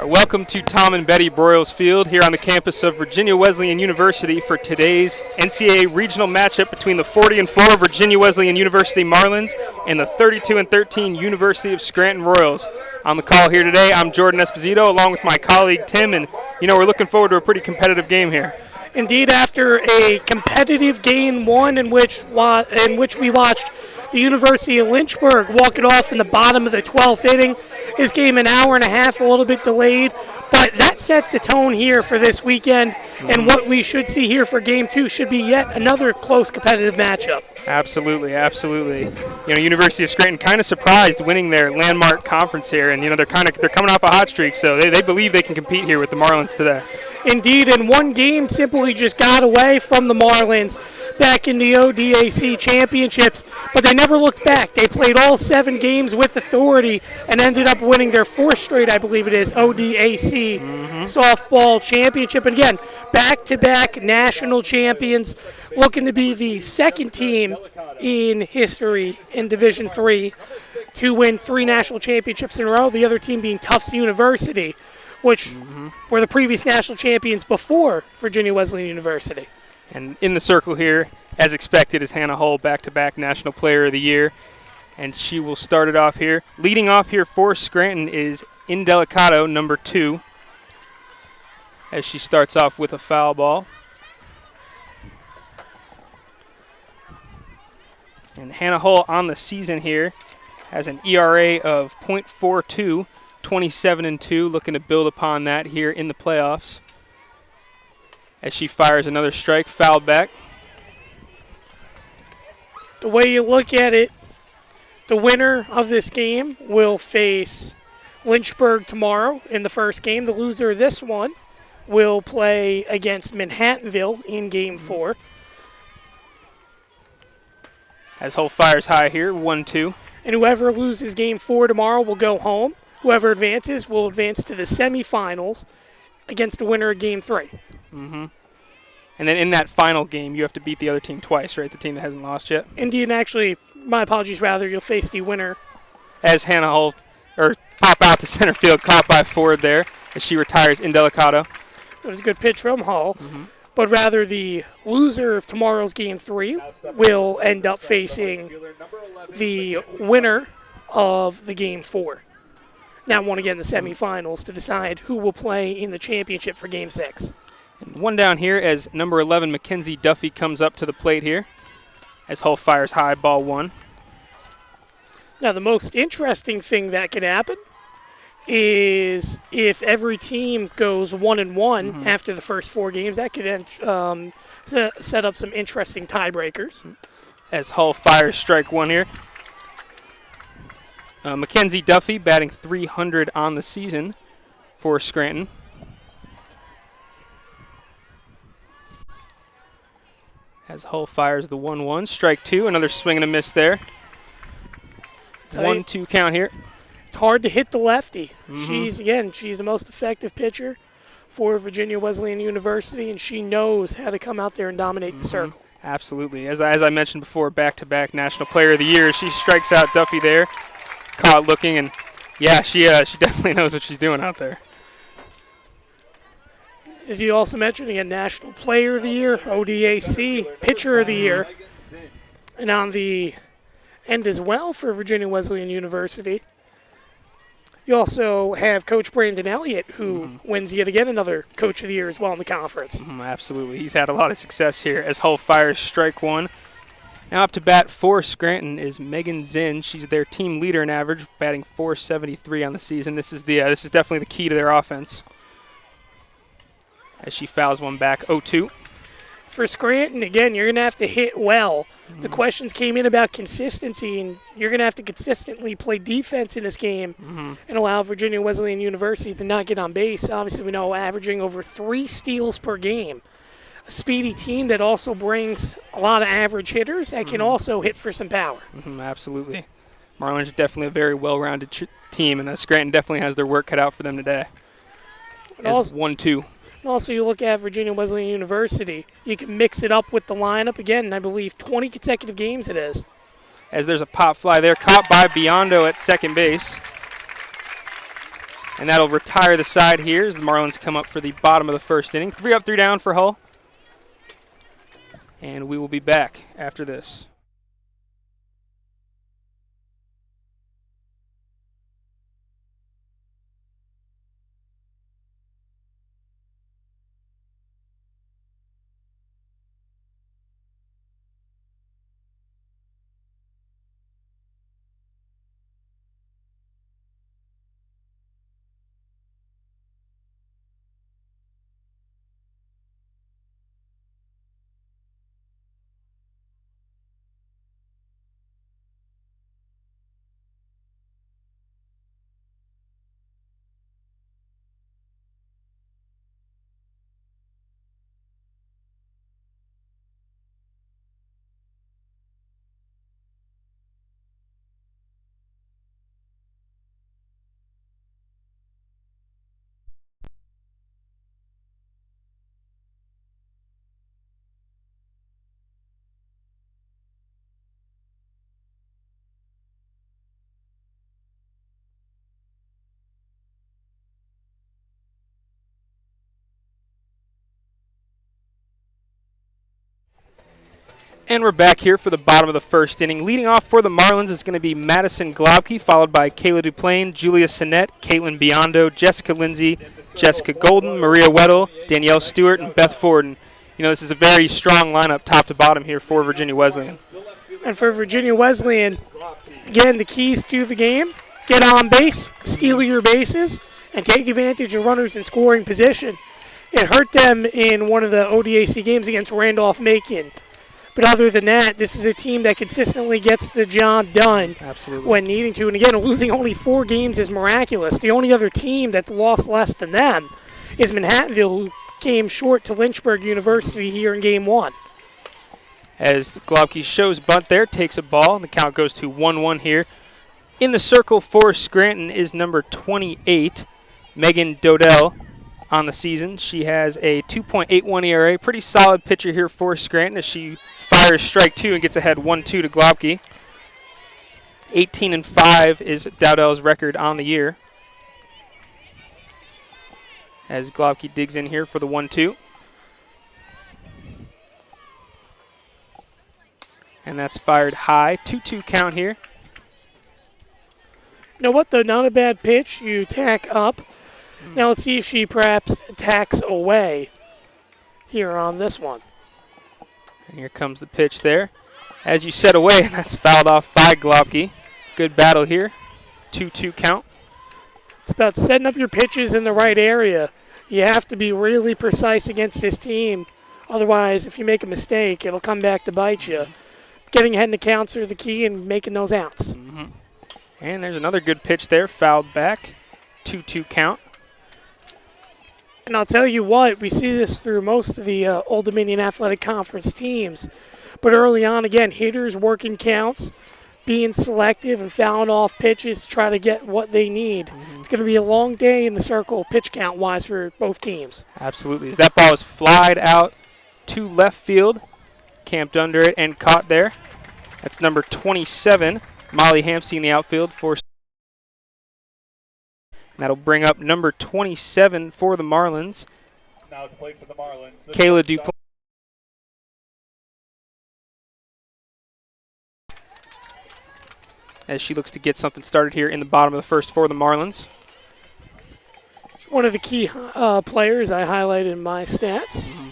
Welcome to Tom and Betty Broyles Field here on the campus of Virginia Wesleyan University for today's NCAA regional matchup between the 40-4 Virginia Wesleyan University Marlins and the 32-13 University of Scranton Royals. On the call here today, I'm Jordan Esposito along with my colleague Tim, and we're looking forward to a pretty competitive game here. Indeed, after a competitive game one in which we watched the University of Lynchburg walk it off in the bottom of the 12th inning. This game an hour and a half, a little bit delayed, but that set the tone here for this weekend, and what we should see here for game two should be yet another close competitive matchup. Absolutely, absolutely. University of Scranton kind of surprised winning their landmark conference here, and they're coming off a hot streak, so they believe they can compete here with the Marlins today. Indeed, and one game simply just got away from the Marlins back in the ODAC championships, but they never looked back. They played all 7 games with authority and ended up winning their 4th straight, I believe it is, ODAC softball championship. And again, back-to-back national champions, looking to be the second team in history in Division III to win 3 national championships in a row, the other team being Tufts University, which were the previous national champions before Virginia Wesleyan University. And in the circle here, as expected, is Hannah Hull, back-to-back National Player of the Year. And she will start it off here. Leading off here for Scranton is Indelicato, number 2, as she starts off with a foul ball. And Hannah Hull on the season here has an ERA of .42, 27-2, looking to build upon that here in the playoffs. As she fires another strike, fouled back. The way you look at it, the winner of this game will face Lynchburg tomorrow in the first game. The loser of this one will play against Manhattanville in game 4. As Hull fires high here, 1-2. And whoever loses game 4 tomorrow will go home. Whoever advances will advance to the semifinals against the winner of game 3. And then in that final game, you have to beat the other team twice, right? The team that hasn't lost yet. Indeed, and actually, my apologies, rather, you'll face the winner. As Hannah Hull, pop out to center field, caught by Ford there, as she retires Indelicato. It was a good pitch from Hull. But rather, the loser of tomorrow's game 3 will end up facing the winner of the game 4. Now, one again, the semifinals to decide who will play in the championship for game 6. And one down here as number 11, Mackenzie Duffy, comes up to the plate here. As Hull fires high, ball 1. Now, the most interesting thing that could happen is if every team goes 1-1 after the first 4 games, that could set up some interesting tiebreakers. As Hull fires strike 1 here. Mackenzie Duffy batting .300 on the season for Scranton. As Hull fires the 1-1, strike 2, another swing and a miss there. 1-2 count here. It's hard to hit the lefty. She's the most effective pitcher for Virginia Wesleyan University, and she knows how to come out there and dominate the circle. Absolutely. As I mentioned before, back-to-back National Player of the Year. She strikes out Duffy there. Caught looking, and she definitely knows what she's doing out there. As you also mentioned, again, National Player of the Year, ODAC Pitcher of the Year. And on the end as well for Virginia Wesleyan University, you also have Coach Brandon Elliott, who wins yet again another Coach of the Year as well in the conference. Absolutely. He's had a lot of success here as Hull fires strike 1. Now up to bat for Scranton is Megan Zinn. She's their team leader in average, batting .473 on the season. This is definitely the key to their offense. As she fouls one back, 0-2. For Scranton, again, you're going to have to hit well. The questions came in about consistency, and you're going to have to consistently play defense in this game and allow Virginia Wesleyan University to not get on base. Obviously, we know averaging over 3 steals per game. A speedy team that also brings a lot of average hitters that can also hit for some power. Absolutely. Marlins are definitely a very well-rounded team, and Scranton definitely has their work cut out for them today. As 1-2. Also, you look at Virginia Wesleyan University, you can mix it up with the lineup. Again, I believe 20 consecutive games it is. As there's a pop fly there, caught by Biondo at second base. And that'll retire the side here as the Marlins come up for the bottom of the first inning. 3 up, 3 down for Hull. And we will be back after this. And we're back here for the bottom of the first inning. Leading off for the Marlins is going to be Madison Globke, followed by Kayla Duplain, Julia Sinnett, Caitlin Biondo, Jessica Lindsay, Jessica Golden, Maria Weddle, Danielle Stewart, and Beth Forden. You know, this is a very strong lineup top to bottom here for Virginia Wesleyan. And for Virginia Wesleyan, again, the keys to the game: get on base, steal your bases, and take advantage of runners in scoring position. It hurt them in one of the ODAC games against Randolph-Macon. But other than that, this is a team that consistently gets the job done. Absolutely. When needing to. And again, losing only 4 games is miraculous. The only other team that's lost less than them is Manhattanville, who came short to Lynchburg University here in Game 1. As Globke shows bunt there, takes a ball, and the count goes to 1-1 here. In the circle for Scranton is number 28, Megan Dodell. On the season, she has a 2.81 ERA. Pretty solid pitcher here for Scranton as she fires strike 2 and gets ahead 1-2 to Globke. 18-5 is Dowdell's record on the year. As Globke digs in here for the 1-2. And that's fired high. 2-2 count here. You know what, though? Not a bad pitch. You tack up. Now let's see if she perhaps tacks away here on this one. And here comes the pitch there. As you set away, and that's fouled off by Globke. Good battle here. 2-2 count. It's about setting up your pitches in the right area. You have to be really precise against this team. Otherwise, if you make a mistake, it'll come back to bite you. Getting ahead in the counts are the key and making those outs. Mm-hmm. And there's another good pitch there, fouled back. 2-2 count. And I'll tell you what, we see this through most of the Old Dominion Athletic Conference teams. But early on, again, hitters working counts, being selective and fouling off pitches to try to get what they need. Mm-hmm. It's going to be a long day in the circle pitch count-wise for both teams. Absolutely. As that ball is flied out to left field, camped under it and caught there. That's number 27, Molly Hampsey in the outfield for. That'll bring up number 27 for the Marlins. Now to play for the Marlins, Kayla Duplain. As she looks to get something started here in the bottom of the first for the Marlins. One of the key players I highlighted in my stats. Mm-hmm.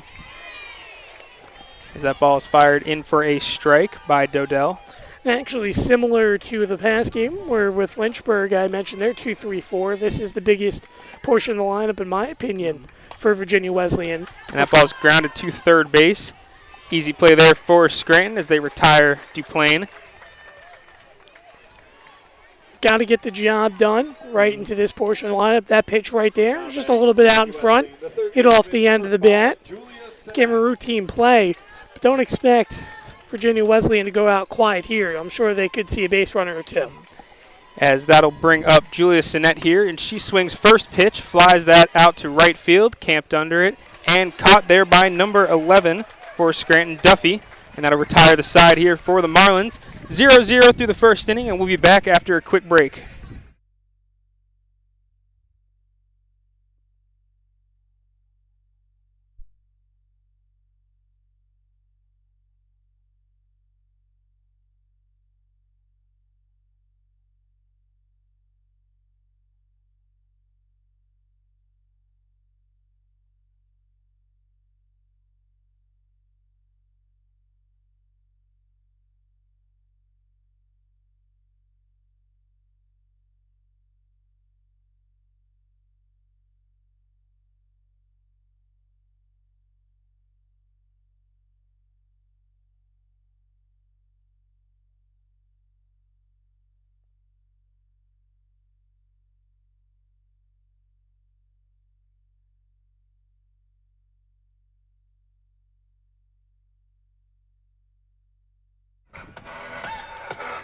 As that ball is fired in for a strike by Dodell. Actually similar to the past game where with Lynchburg I mentioned they're 2-3-4. This is the biggest portion of the lineup in my opinion for Virginia Wesleyan. And that ball's grounded to third base. Easy play there for Scranton as they retire Duplain. Got to get the job done right into this portion of the lineup. That pitch right there, just a little bit out in front. Hit off the end of the bat. Give him a routine play, but don't expect Virginia Wesleyan to go out quiet here. I'm sure they could see a base runner or two. As that'll bring up Julia Sinnett here, and she swings first pitch, flies that out to right field, camped under it, and caught there by number 11 for Scranton, Duffy. And that'll retire the side here for the Marlins. 0-0 through the first inning, and we'll be back after a quick break.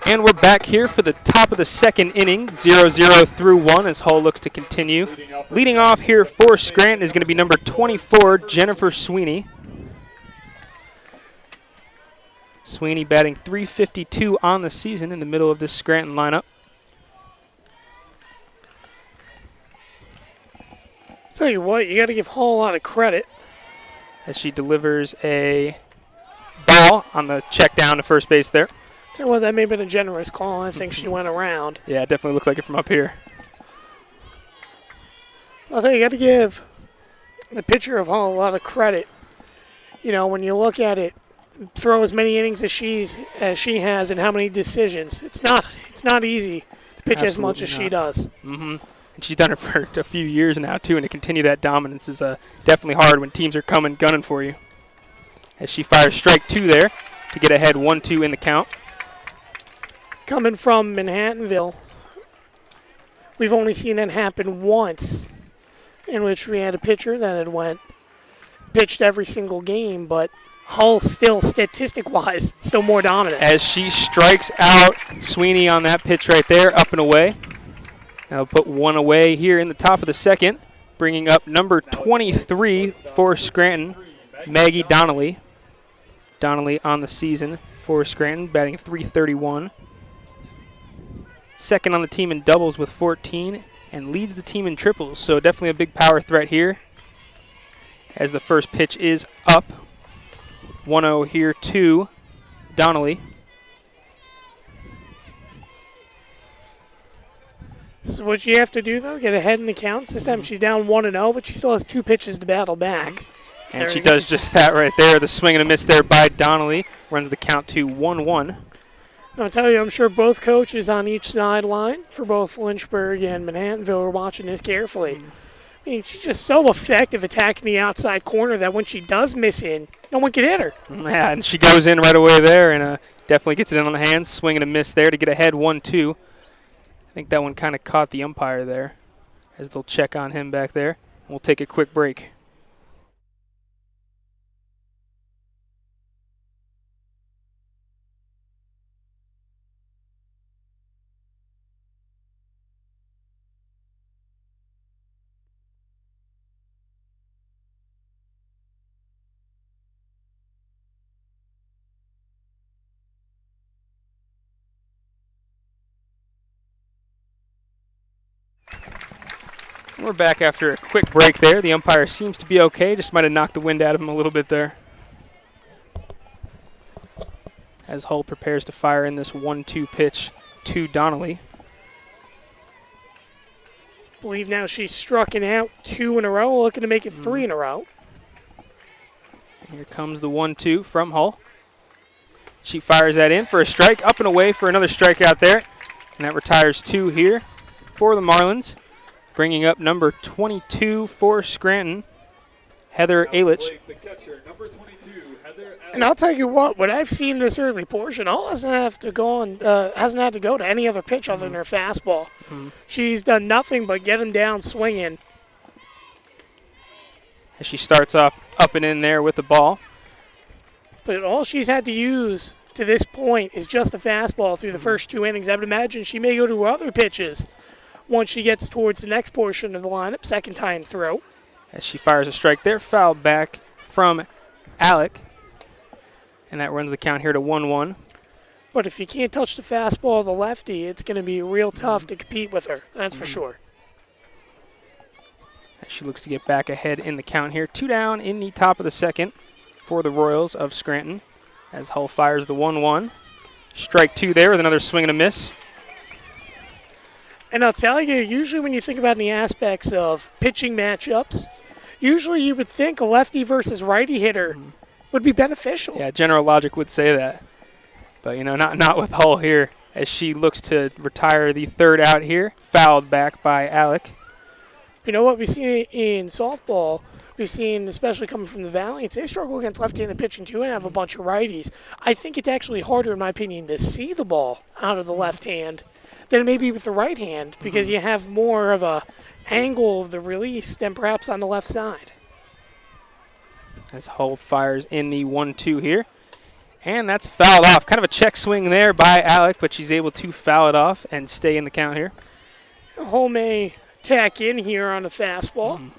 And we're back here for the top of the second inning, 0-0 through 1 as Hull looks to continue. Leading off here for Scranton is going to be number 24, Jennifer Sweeney. Sweeney batting .352 on the season in the middle of this Scranton lineup. Tell you what, you got to give Hull a lot of credit. As she delivers a ball on the check down to first base there. Tell you what, that may have been a generous call. I think she went around. Yeah, it definitely looked like it from up here. I'll tell you, you got to give the pitcher of Hull a lot of credit. You know, when you look at it, throw as many innings as she has and how many decisions. It's not easy to pitch as much as she does. Mm-hmm. And she's done it for a few years now, too, and to continue that dominance is definitely hard when teams are coming gunning for you. As she fires strike 2 there to get ahead 1-2 in the count. Coming from Manhattanville, we've only seen that happen once, in which we had a pitcher that had pitched every single game, but Hull still, statistic-wise, still more dominant. As she strikes out Sweeney on that pitch right there, up and away. Now put one away here in the top of the second, bringing up number 23 for Scranton, Maggie Donnelly. Donnelly on the season for Scranton, batting .331. Second on the team in doubles with 14 and leads the team in triples. So definitely a big power threat here as the first pitch is up. 1-0 here to Donnelly. So what you have to do, though, get ahead in the counts. This time she's down 1-0, but she still has 2 pitches to battle back. And she does just that right there. The swing and a miss there by Donnelly runs the count to 1-1. I'll tell you, I'm sure both coaches on each sideline for both Lynchburg and Manhattanville are watching this carefully. I mean, she's just so effective attacking the outside corner that when she does miss in, no one can hit her. Yeah, and she goes in right away there and definitely gets it in on the hands. Swing and a miss there to get ahead 1-2. I think that one kind of caught the umpire there as they'll check on him back there. We'll take a quick break. We're back after a quick break there. The umpire seems to be okay. Just might have knocked the wind out of him a little bit there. As Hull prepares to fire in this 1-2 pitch to Donnelly. I believe now she's struck out 2 in a row, looking to make it 3 in a row. Here comes the 1-2 from Hull. She fires that in for a strike, up and away for another strikeout there. And that retires 2 here for the Marlins. Bringing up number 22 for Scranton, Heather Ailich. And I'll tell you what I've seen this early portion, Hull hasn't had to go to any other pitch other than her fastball. She's done nothing but get him down swinging. As she starts off up and in there with the ball. But all she's had to use to this point is just a fastball through the first 2 innings. I would imagine she may go to other pitches once she gets towards the next portion of the lineup, second time through. As she fires a strike there, fouled back from Alec. And that runs the count here to 1-1. But if you can't touch the fastball of the lefty, it's going to be real tough to compete with her, that's for sure. As she looks to get back ahead in the count here. 2 down in the top of the second for the Royals of Scranton. As Hull fires the 1-1. Strike 2 there with another swing and a miss. And I'll tell you, usually when you think about the aspects of pitching matchups, usually you would think a lefty versus righty hitter would be beneficial. Yeah, general logic would say that. But, not with Hull here as she looks to retire the 3rd out here. Fouled back by Alec. You know what we've seen in softball, we've seen, especially coming from the Valiants, they struggle against left-handed pitching too and have a bunch of righties. I think it's actually harder, in my opinion, to see the ball out of the left hand than it may be with the right hand because you have more of a angle of the release than perhaps on the left side. As Hull fires in the 1-2 here. And that's fouled off. Kind of a check swing there by Alec, but she's able to foul it off and stay in the count here. Hole may tack in here on the fastball.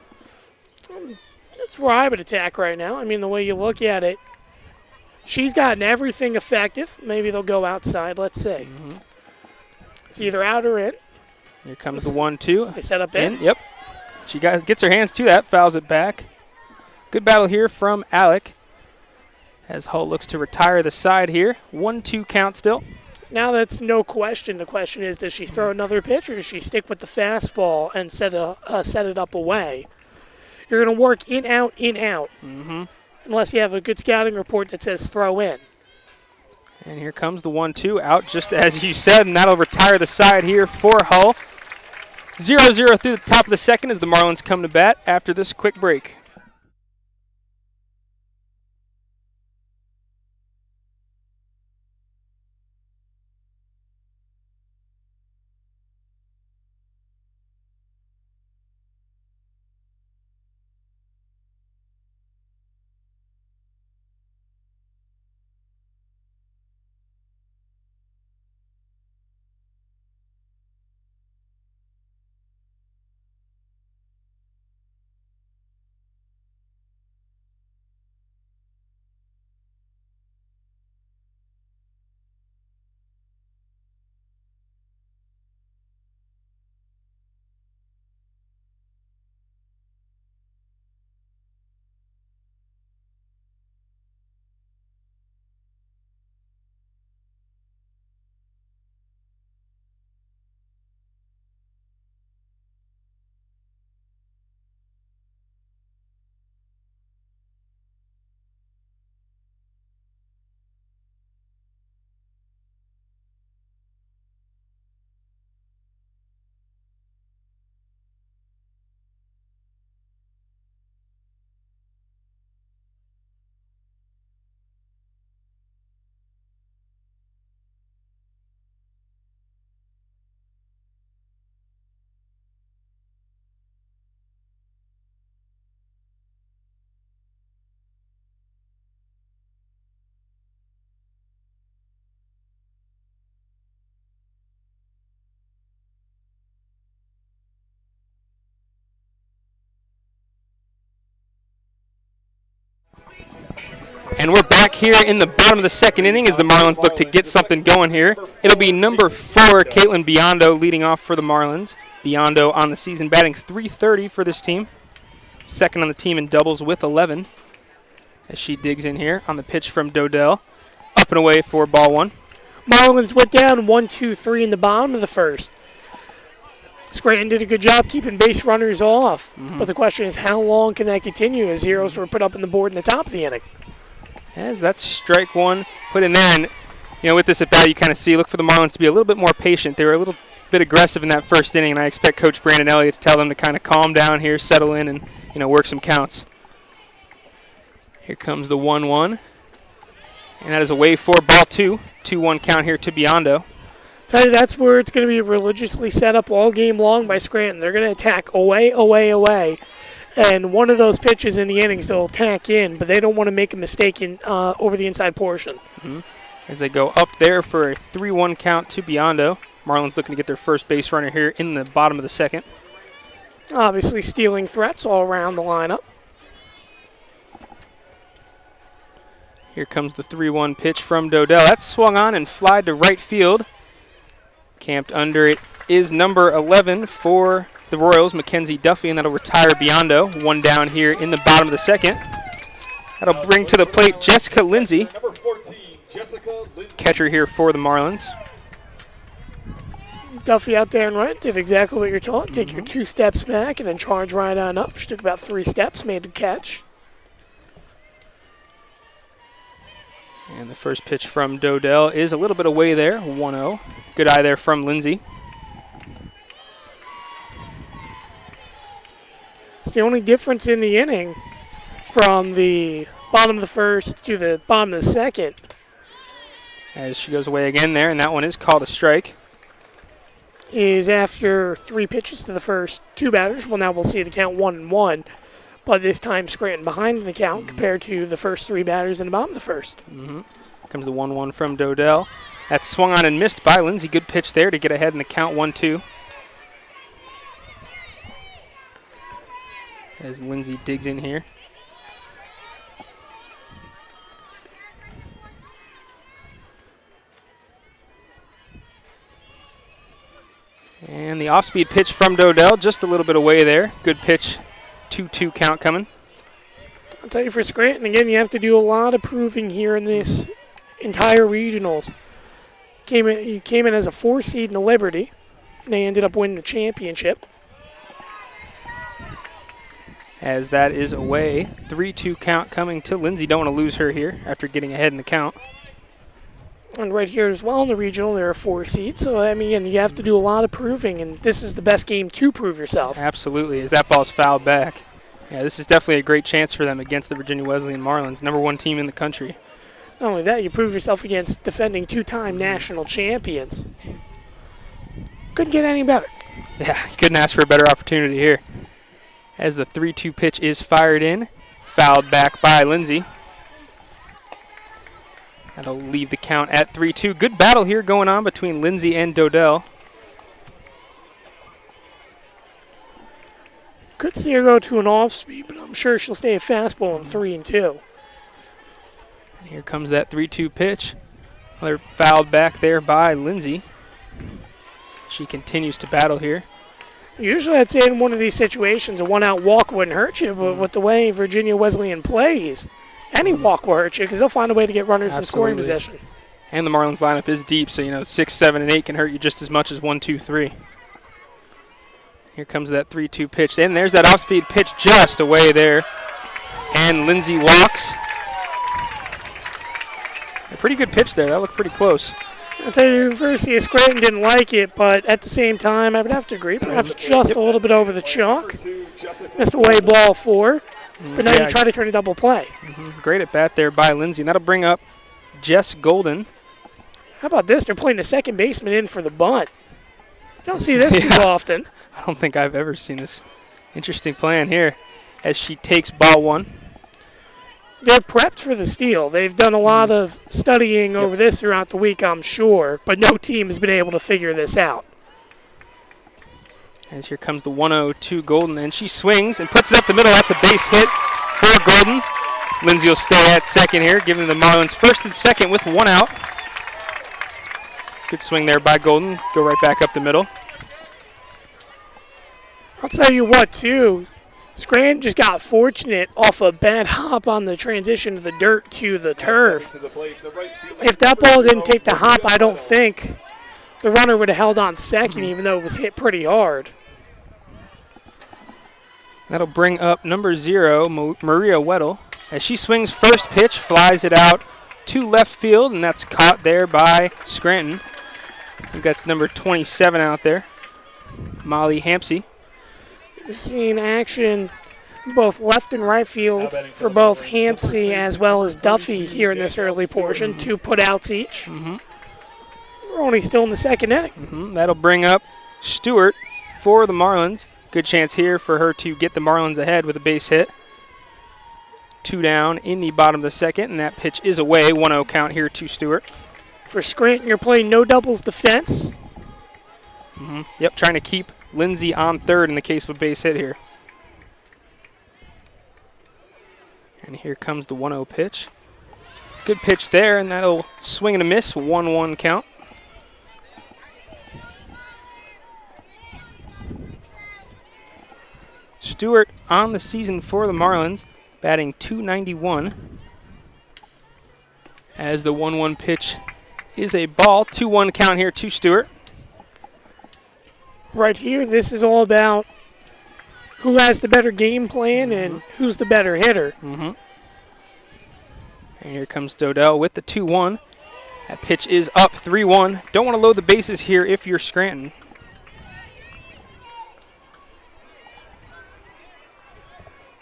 That's where I would attack right now. I mean, the way you look at it, she's gotten everything effective. Maybe they'll go outside, let's see. It's either out or in. Here comes the 1-2. They set up in. Yep. She gets her hands to that, fouls it back. Good battle here from Alec as Hull looks to retire the side here. 1-2 count still. Now that's no question. The question is, does she throw another pitch or does she stick with the fastball and set it up away? You're going to work in, out, unless you have a good scouting report that says throw in. And here comes the 1-2 out just as you said, and that'll retire the side here for Hull. 0-0 through the top of the second as the Marlins come to bat after this quick break. And we're back here in the bottom of the second inning as the Marlins look to get something going here. It'll be number 4, Caitlin Biondo, leading off for the Marlins. Biondo on the season batting .330 for this team. Second on the team in doubles with 11. As she digs in here on the pitch from Dodell. Up and away for ball 1. Marlins went down 1-2-3 in the bottom of the first. Scranton did a good job keeping base runners off. But the question is, how long can that continue as zeros were put up on the board in the top of the inning? As that's strike 1 put in there. And, you know, with this at bat, you kind of see, look for the Marlins to be a little bit more patient. They were a little bit aggressive in that first inning, and I expect Coach Brandon Elliott to tell them to kind of calm down here, settle in, and, you know, work some counts. Here comes the 1-1. And that is away for ball 2. 2-1 count here to Biondo. Tell you, that's where it's going to be religiously set up all game long by Scranton. They're going to attack away, away, away. And one of those pitches in the innings, they'll attack in, but they don't want to make a mistake in over the inside portion. As they go up there for a 3-1 count to Biondo. Marlins looking to get their first base runner here in the bottom of the second. Obviously stealing threats all around the lineup. Here comes the 3-1 pitch from Dodell. That's swung on and flied to right field. Camped under it is number 11 for the Royals, Mackenzie Duffy, and that'll retire Biondo. 1 down here in the bottom of the second. That'll bring to the plate Jessica Lindsay. Number 14, Jessica Lindsay. Catcher here for the Marlins. Duffy out there and right, did exactly what you're taught. Take your 2 steps back and then charge right on up. She took about 3 steps, made the catch. And the first pitch from Dodell is a little bit away there, 1-0. Good eye there from Lindsay. It's the only difference in the inning from the bottom of the first to the bottom of the second. As she goes away again there, and that one is called a strike. Is after 3 pitches to the first 2 batters. Well, now we'll see the count 1-1. But this time Scranton behind in the count compared to the first 3 batters in the bottom of the first. Comes the 1-1 from Dodell. That's swung on and missed by Lindsay. Good pitch there to get ahead in the count 1-2. As Lindsay digs in here. And the off-speed pitch from Dodell, just a little bit away there. Good pitch, 2-2 count coming. I'll tell you, for Scranton, again, you have to do a lot of proving here in this entire regionals. You came in as a 4 seed in the Liberty, and they ended up winning the championship. As that is away, 3-2 count coming to Lindsay. Don't want to lose her here after getting ahead in the count. And right here as well in the regional, they're a 4 seed. So, I mean, you have to do a lot of proving, and this is the best game to prove yourself. Absolutely, as that ball's fouled back. Yeah, this is definitely a great chance for them against the Virginia Wesleyan Marlins, #1 team in the country. Not only that, you prove yourself against defending 2-time national champions. Couldn't get any better. Yeah, couldn't ask for a better opportunity here. As the 3-2 pitch is fired in, fouled back by Lindsay. That'll leave the count at 3-2. Good battle here going on between Lindsay and Dodell. Could see her go to an off-speed, but I'm sure she'll stay a fastball in 3-2. And here comes that 3-2 pitch. Another fouled back there by Lindsay. She continues to battle here. Usually I'd say in one of these situations, a one-out walk wouldn't hurt you, but with the way Virginia Wesleyan plays, any walk will hurt you because they'll find a way to get runners in scoring position. And the Marlins lineup is deep, so 6, 7, and 8 can hurt you just as much as 1, 2, 3. Here comes that 3-2 pitch. And there's that off-speed pitch just away there. And Lindsay walks. A pretty good pitch there. That looked pretty close. I'll tell you, University of Scranton didn't like it, but at the same time, I would have to agree. Perhaps just a little bit over the chalk. Missed away ball 4. But now you try to turn a double play. Great at bat there by Lindsay. And that'll bring up Jess Golden. How about this? They're playing the second baseman in for the bunt. You don't see this too often. I don't think I've ever seen this. Interesting plan here as she takes ball 1. They're prepped for the steal. They've done a lot of studying over this throughout the week, I'm sure, but no team has been able to figure this out. As here comes the 1-0 Golden, and she swings and puts it up the middle. That's a base hit for Golden. Lindsay will stay at second here, giving the Marlins first and second with 1 out. Good swing there by Golden. Go right back up the middle. I'll tell you what, too. Scranton just got fortunate off a bad hop on the transition of the dirt to the turf. If that ball didn't take the hop, I don't think the runner would have held on second, even though it was hit pretty hard. That'll bring up number 0, Maria Weddle. As she swings first pitch, flies it out to left field, and that's caught there by Scranton. I think that's number 27 out there, Molly Hampsey. We've seen action both left and right field for both Hampsey as well as Duffy here in this early portion, 2 putouts each. We're only still in the second inning. That'll bring up Stewart for the Marlins. Good chance here for her to get the Marlins ahead with a base hit. 2 down in the bottom of the second, and that pitch is away. 1-0 count here to Stewart. For Scranton, you're playing no doubles defense. Yep, trying to keep Lindsay on third in the case of a base hit here. And here comes the 1-0 pitch. Good pitch there, and that'll swing and a miss. 1-1 count. Stewart on the season for the Marlins, batting .291. As the 1-1 pitch is a ball. 2-1 count here to Stewart. Right here, this is all about who has the better game plan and who's the better hitter. And here comes Dodell with the 2-1. That pitch is up 3-1. Don't want to load the bases here if you're Scranton.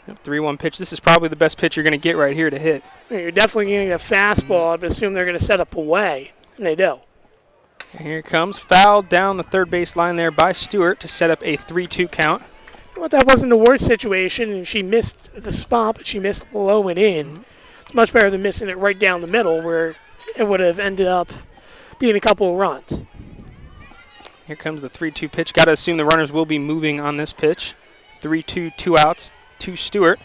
Yep, 3-1 pitch. This is probably the best pitch you're going to get right here to hit. You're definitely getting a fastball. I'd assume they're going to set up away, and they do. And here it comes, fouled down the third base line there by Stewart to set up a 3-2 count. Well, that wasn't the worst situation, and she missed the spot, but she missed low and in. It's much better than missing it right down the middle where it would have ended up being a couple of runs. Here comes the 3-2 pitch. Got to assume the runners will be moving on this pitch. 3-2, 2 outs to Stewart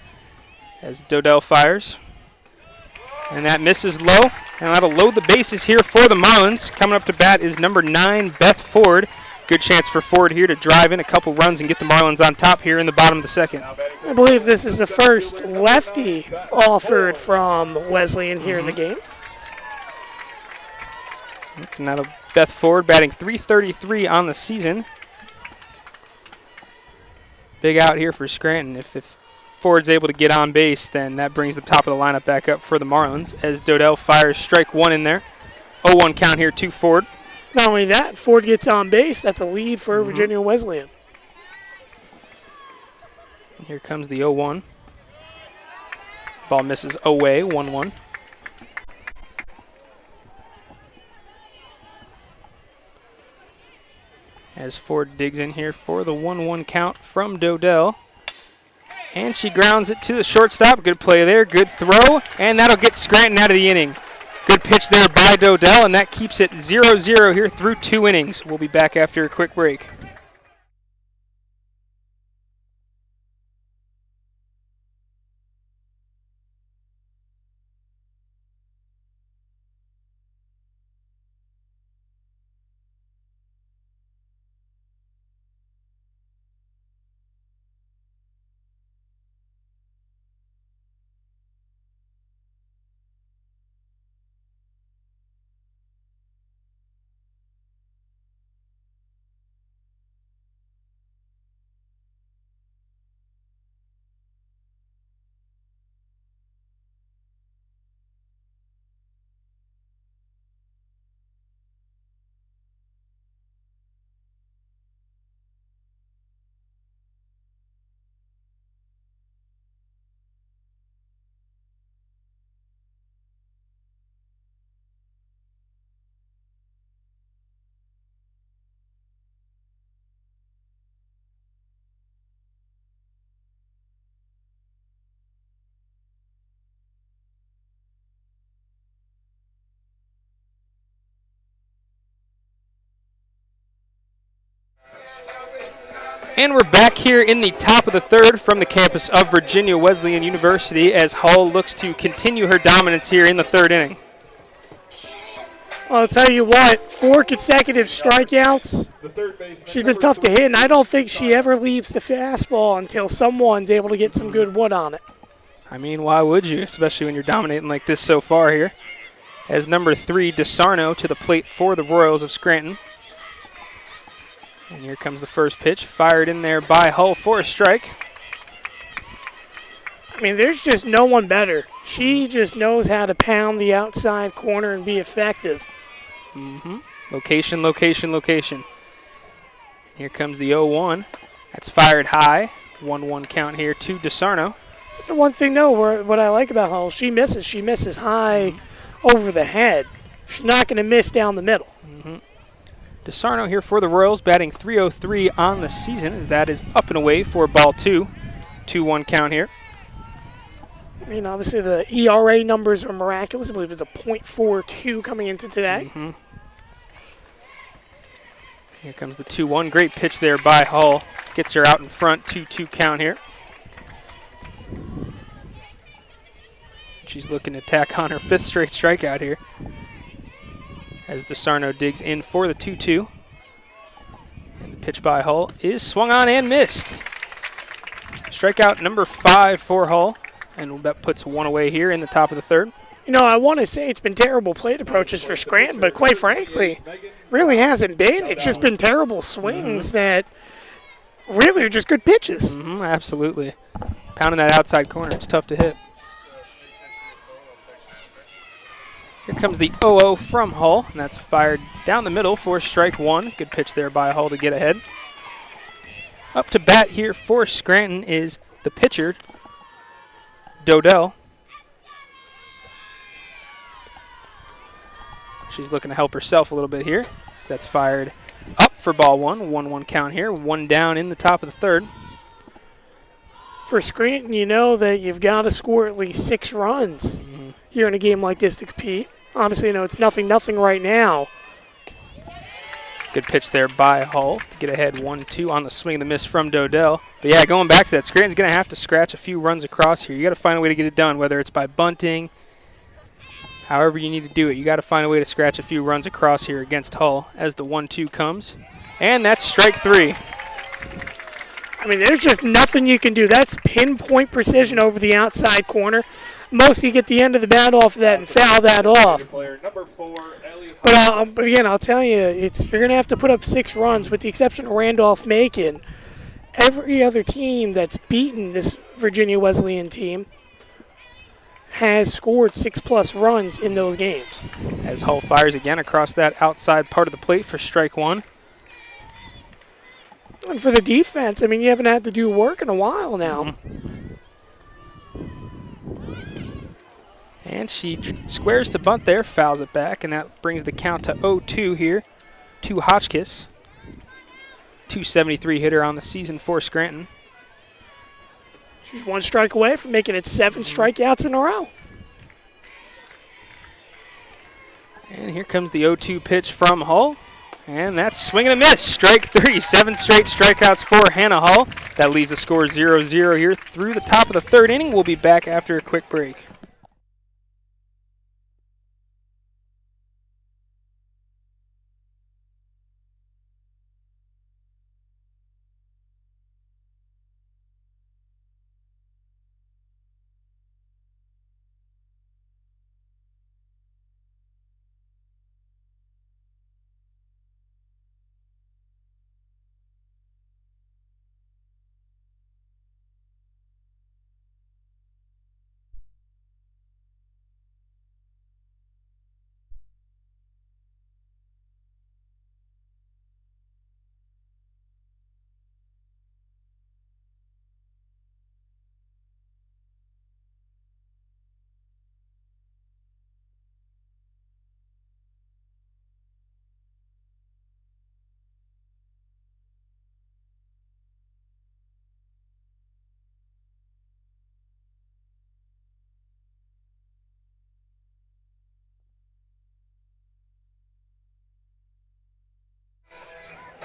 as Dodell fires. And that misses low. And that'll load the bases here for the Marlins. Coming up to bat is number 9, Beth Ford. Good chance for Ford here to drive in a couple runs and get the Marlins on top here in the bottom of the second. I believe this is the first lefty offered from Wesleyan here in the game. And that'll Beth Ford batting .333 on the season. Big out here for Scranton. If Ford's able to get on base, then that brings the top of the lineup back up for the Marlins as Dodell fires strike one in there. 0-1 count here to Ford. Not only that, Ford gets on base. That's a lead for Virginia Wesleyan. And here comes the 0-1. Ball misses away, 1-1. As Ford digs in here for the 1-1 count from Dodell. And she grounds it to the shortstop. Good play there, good throw, and that'll get Scranton out of the inning. Good pitch there by Dodell, and that keeps it 0-0 here through 2 innings. We'll be back after a quick break. And we're back here in the top of the third from the campus of Virginia Wesleyan University as Hull looks to continue her dominance here in the third inning. I'll tell you what, 4 consecutive strikeouts. She's been tough to hit, and I don't think she ever leaves the fastball until someone's able to get some good wood on it. I mean, why would you, especially when you're dominating like this so far here. As number 3, DeSarno to the plate for the Royals of Scranton. And here comes the first pitch, fired in there by Hull for a strike. I mean, there's just no one better. She just knows how to pound the outside corner and be effective. Location, location, location. Here comes the 0-1. That's fired high. 1-1 count here to DeSarno. That's the one thing, though, what I like about Hull. She misses. She misses high over the head. She's not going to miss down the middle. DeSarno here for the Royals, batting .303 on the season, as that is up and away for ball 2. 2-1 count here. I mean, obviously the ERA numbers are miraculous. I believe it's a .42 coming into today. Here comes the 2-1. Great pitch there by Hull. Gets her out in front. 2-2 count here. She's looking to tack on her 5th straight strikeout here. As DeSarno digs in for the 2-2. And the pitch by Hull is swung on and missed. Strikeout number 5 for Hull. And that puts 1 away here in the top of the third. You know, I want to say it's been terrible plate approaches for Scranton, but quite frankly, really hasn't been. It's just been terrible swings that really are just good pitches. Absolutely. Pounding that outside corner, it's tough to hit. Here comes the 0-0 from Hull, and that's fired down the middle for strike 1. Good pitch there by Hull to get ahead. Up to bat here for Scranton is the pitcher, Dodell. She's looking to help herself a little bit here. That's fired up for ball 1. 1-1 count here. 1 down in the top of the third. For Scranton, you know that you've got to score at least 6 runs here in a game like this to compete. Obviously, it's 0-0 right now. Good pitch there by Hull to get ahead 1-2 on the swing and the miss from Dodell. But yeah, going back to that, Scranton's going to have to scratch a few runs across here. You got to find a way to get it done, whether it's by bunting, however you need to do it. You got to find a way to scratch a few runs across here against Hull as the 1-2 comes. And that's strike 3. I mean, there's just nothing you can do. That's pinpoint precision over the outside corner. Most you get the end of the bat off of that and foul that off. But again, I'll tell you, you're going to have to put up 6 runs, with the exception of Randolph-Macon. Every other team that's beaten this Virginia Wesleyan team has scored 6+ runs in those games. As Hull fires again across that outside part of the plate for strike 1. And for the defense, I mean, you haven't had to do work in a while now. And she squares to bunt there, fouls it back, and that brings the count to 0-2 here to Hotchkiss. 273 hitter on the season for Scranton. She's 1 strike away from making it 7 strikeouts in a row. And here comes the 0-2 pitch from Hull. And that's swing and a miss. Strike 3. 7 straight strikeouts for Hannah Hull. That leaves the score 0-0 here through the top of the 3rd inning. We'll be back after a quick break.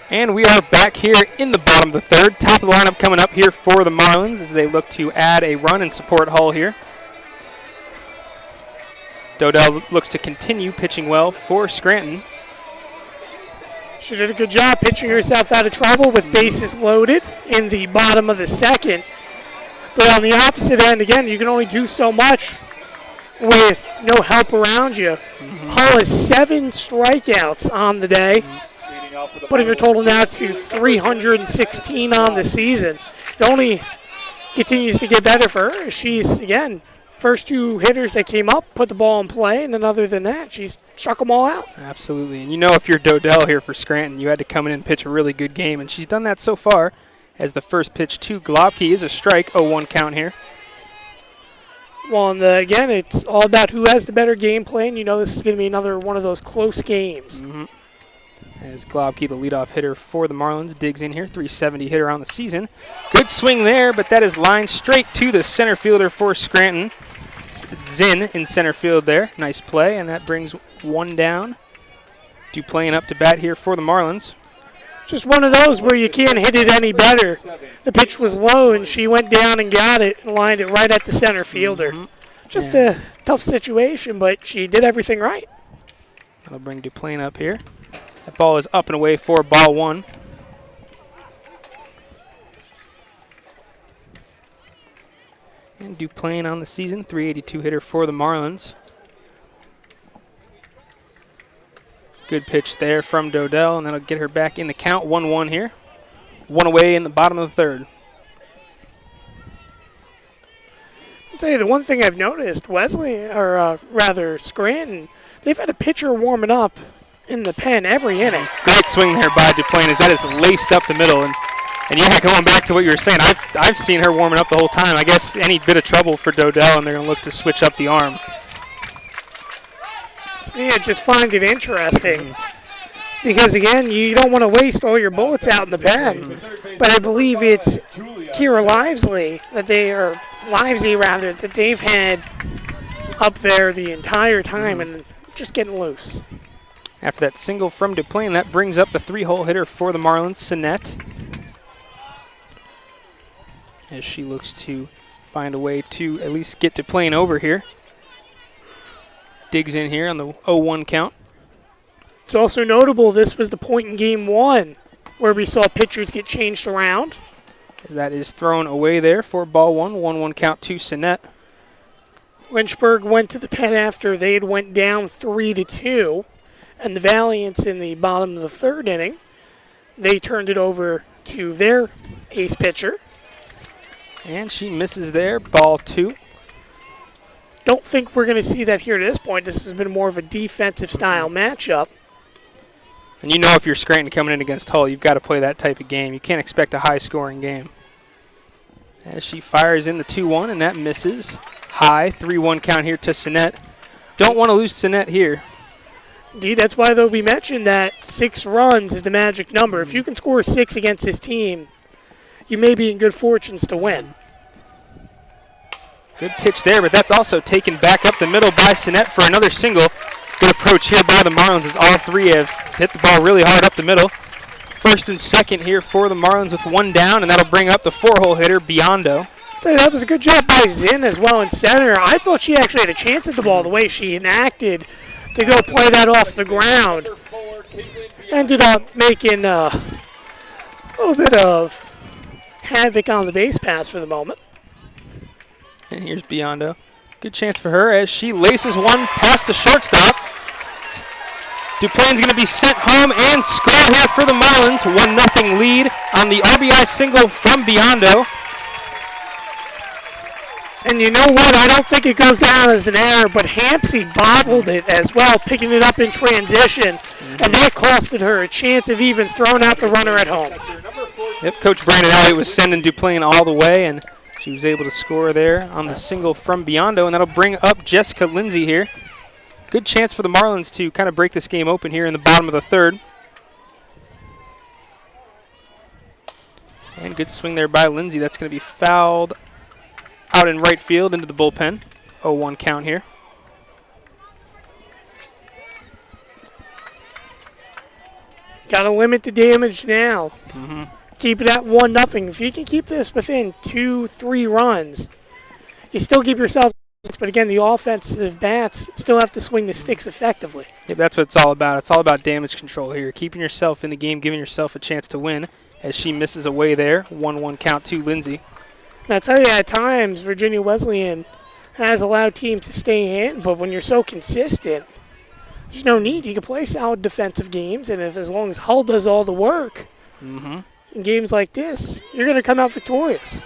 And we are back here in the bottom of the 3rd. Top of the lineup coming up here for the Marlins as they look to add a run and support Hull here. Dodell looks to continue pitching well for Scranton. She did a good job pitching herself out of trouble with bases loaded in the bottom of the 2nd. But on the opposite end, again, you can only do so much with no help around you. Hull has 7 strikeouts on the day, putting her total now to 316 on the season. It only continues to get better for her. She's, again, first 2 hitters that came up, put the ball in play, and then other than that, she's struck them all out. Absolutely. And if you're Dodell here for Scranton, you had to come in and pitch a really good game, and she's done that so far as the first pitch to Globke is a strike, 0-1 count here. Well, and again, it's all about who has the better game plan. This is going to be another one of those close games. As Globke, the leadoff hitter for the Marlins, digs in here, 370 hitter on the season. Good swing there, but that is lined straight to the center fielder for Scranton. It's Zinn in center field there. Nice play, and that brings 1 down. Duplain up to bat here for the Marlins. Just one of those where you can't hit it any better. The pitch was low, and she went down and got it and lined it right at the center fielder. Just a tough situation, but she did everything right. That'll bring Duplain up here. That ball is up and away for ball 1. And Duplain on the season, 382 hitter for the Marlins. Good pitch there from Dodell, and that'll get her back in the count, 1-1 here. 1 away in the bottom of the 3rd. I'll tell you the one thing I've noticed, Scranton, they've had a pitcher warming up in the pen every inning. Great swing there by Duplain as that is laced up the middle. And yeah, going back to what you were saying, I've seen her warming up the whole time. I guess any bit of trouble for Dodell, and they're going to look to switch up the arm. I just find it interesting because, again, you don't want to waste all your bullets out in the pen. But I believe it's Kira Livesey that they've had up there the entire time. And just getting loose. After that single from Duplain, that brings up the 3-hole hitter for the Marlins, Sinet, as she looks to find a way to at least get Duplain over here. Digs in here on the 0-1 count. It's also notable this was the point in game 1 where we saw pitchers get changed around. As that is thrown away there for ball 1 count to Sinet. Lynchburg went to the pen after they had went down 3-2, and the Valiants in the bottom of the 3rd inning, they turned it over to their ace pitcher. And she misses there, ball 2. Don't think we're going to see that here at this point. This has been more of a defensive style matchup. And you know if you're Scranton coming in against Hull, you've got to play that type of game. You can't expect a high-scoring game. As she fires in the 2-1, and that misses. High, 3-1 count here to Sinet. Don't want to lose Sinet here. Indeed, that's why, though, we mentioned that 6 runs is the magic number. If you can score 6 against this team, you may be in good fortunes to win. Good pitch there, but that's also taken back up the middle by Sinet for another single. Good approach here by the Marlins as all 3 have hit the ball really hard up the middle. First and second here for the Marlins with 1 down, and that'll bring up the 4-hole hitter, Biondo. That was a good job by Zinn as well in center. I thought she actually had a chance at the ball the way she enacted to go play that off the ground. Ended up making a little bit of havoc on the base pass for the moment. And here's Biondo. Good chance for her as she laces one past the shortstop. Duplain's going to be sent home and score here for the Marlins. 1-0 lead on the RBI single from Biondo. And you know what? I don't think it goes down as an error, but Hampsey bobbled it as well, picking it up in transition, and that costed her a chance of even throwing out the runner at home. Yep, Coach Brandon Elliott was sending Duplain all the way, and she was able to score there on the single from Biondo, and that'll bring up Jessica Lindsay here. Good chance for the Marlins to kind of break this game open here in the bottom of the 3rd. And good swing there by Lindsay. That's going to be fouled out in right field into the bullpen. 0-1 count here. Got to limit the damage now. Keep it at 1-0. If you can keep this within 2-3 runs, you still give yourself. But again, the offensive bats still have to swing the sticks effectively. Yep, that's what it's all about. It's all about damage control here. Keeping yourself in the game, giving yourself a chance to win as she misses away there. 1-1 count to Lindsay. And I tell you, at times, Virginia Wesleyan has allowed teams to stay in, but when you're so consistent, there's no need. You can play solid defensive games, and as long as Hull does all the work in games like this, you're going to come out victorious.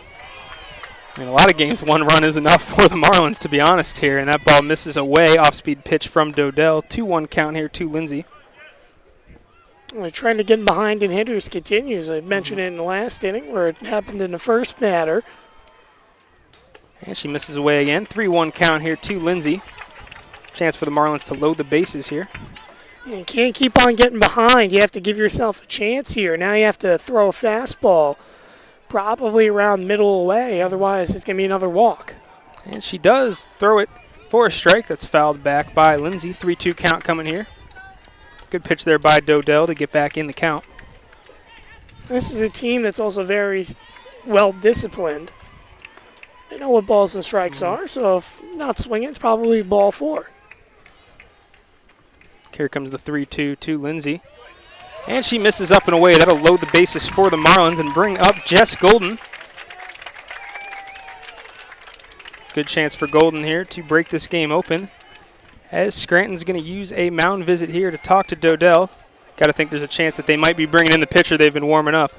I mean, a lot of games, 1 run is enough for the Marlins, to be honest here. And that ball misses away. Off-speed pitch from Dodell. 2-1 count here to Lindsay. The trend of getting behind in hitters continues. I mentioned it in the last inning where it happened in the first batter. And she misses away again. 3-1 count here to Lindsay. Chance for the Marlins to load the bases here. You can't keep on getting behind. You have to give yourself a chance here. Now you have to throw a fastball probably around middle away. Otherwise, it's going to be another walk. And she does throw it for a strike. That's fouled back by Lindsay. 3-2 count coming here. Good pitch there by Dodell to get back in the count. This is a team that's also very well disciplined. They know what balls and strikes are, so if not swinging, it's probably ball 4. Here comes the 3-2 to Lindsay. And she misses up and away. That'll load the bases for the Marlins and bring up Jess Golden. Good chance for Golden here to break this game open, as Scranton's going to use a mound visit here to talk to Dodell. Got to think there's a chance that they might be bringing in the pitcher. They've been warming up.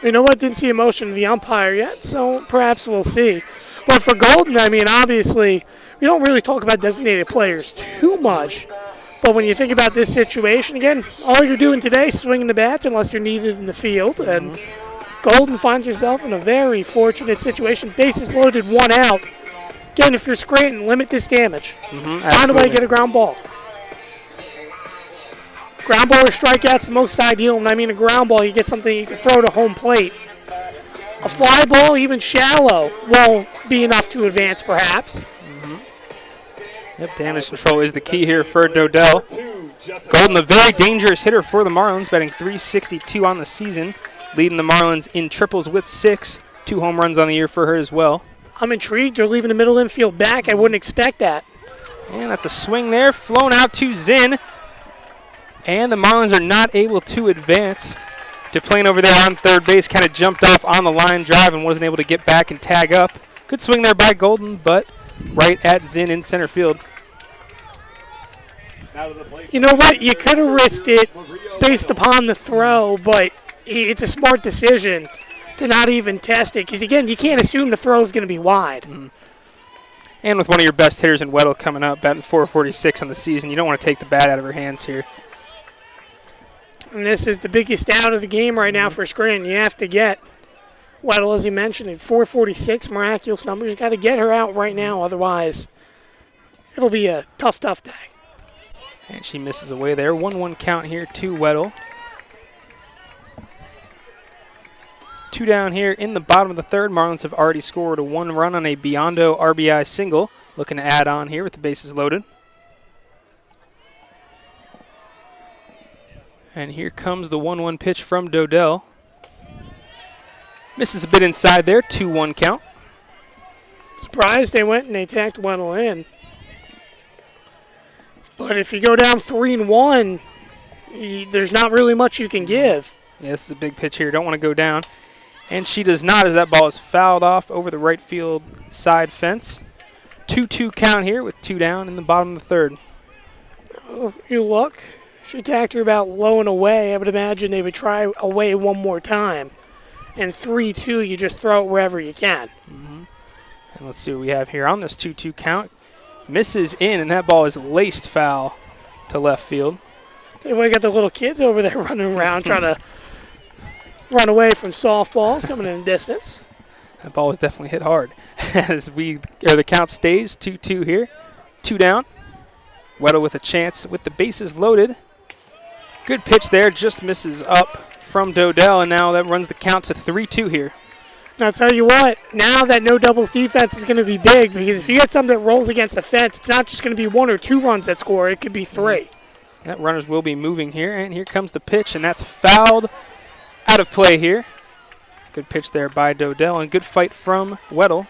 You know what? Didn't see a motion of the umpire yet, so perhaps we'll see. But for Golden, I mean, obviously, we don't really talk about designated players too much. But when you think about this situation, again, all you're doing today is swinging the bats unless you're needed in the field. And Golden finds herself in a very fortunate situation. Bases loaded, 1 out. Again, if you're Scranton, limit this damage. Find a way to get a ground ball. Ground ball or strikeout's the most ideal. And I mean a ground ball, you get something you can throw to home plate. A fly ball, even shallow, won't be enough to advance, perhaps. Yep, damage control is the key here for Dodell. Golden, a very dangerous hitter for the Marlins, batting .362 on the season, leading the Marlins in triples with 6. 2 home runs on the year for her as well. I'm intrigued. They're leaving the middle infield back. I wouldn't expect that. And that's a swing there, flown out to Zinn. And the Marlins are not able to advance. DePlane over there on third base kind of jumped off on the line drive and wasn't able to get back and tag up. Good swing there by Golden, but right at Zinn in center field. You know what? You could have risked it based upon the throw, but it's a smart decision to not even test it. Because, again, you can't assume the throw is going to be wide. And with one of your best hitters in Weddle coming up, batting .446 on the season, you don't want to take the bat out of her hands here. And this is the biggest out of the game right now for Scranton. You have to get Weddle, as you mentioned, at .446, miraculous numbers. You got to get her out right now, otherwise it'll be a tough day. And she misses away there. 1-1 count here to Weddle. 2 down here in the bottom of the third. Marlins have already scored a 1 run on a Biondo RBI single. Looking to add on here with the bases loaded. And here comes the 1-1 pitch from Dodell. Misses a bit inside there. 2-1 count. Surprised they went and they tacked Weddle in. But if you go down 3-1, there's not really much you can give. Yeah, this is a big pitch here. Don't want to go down. And she does not, as that ball is fouled off over the right field side fence. 2-2 count here with 2 down in the bottom of the third. Oh, you look. She attacked her about low and away. I would imagine they would try away one more time. And 3-2, you just throw it wherever you can. And let's see what we have here on this 2-2 count. Misses in, and that ball is laced foul to left field. We got the little kids over there running around trying to run away from softballs coming in the distance. That ball was definitely hit hard. As the count stays 2-2 here. 2 down. Weddle with a chance with the bases loaded. Good pitch there, just misses up from Dodell, and now that runs the count to 3-2 here. Now, I'll tell you what, now that no doubles defense is going to be big, because if you get something that rolls against the fence, it's not just going to be 1 or 2 runs that score, it could be 3. That runners will be moving here, and here comes the pitch, and that's fouled out of play here. Good pitch there by Dodell, and good fight from Weddle.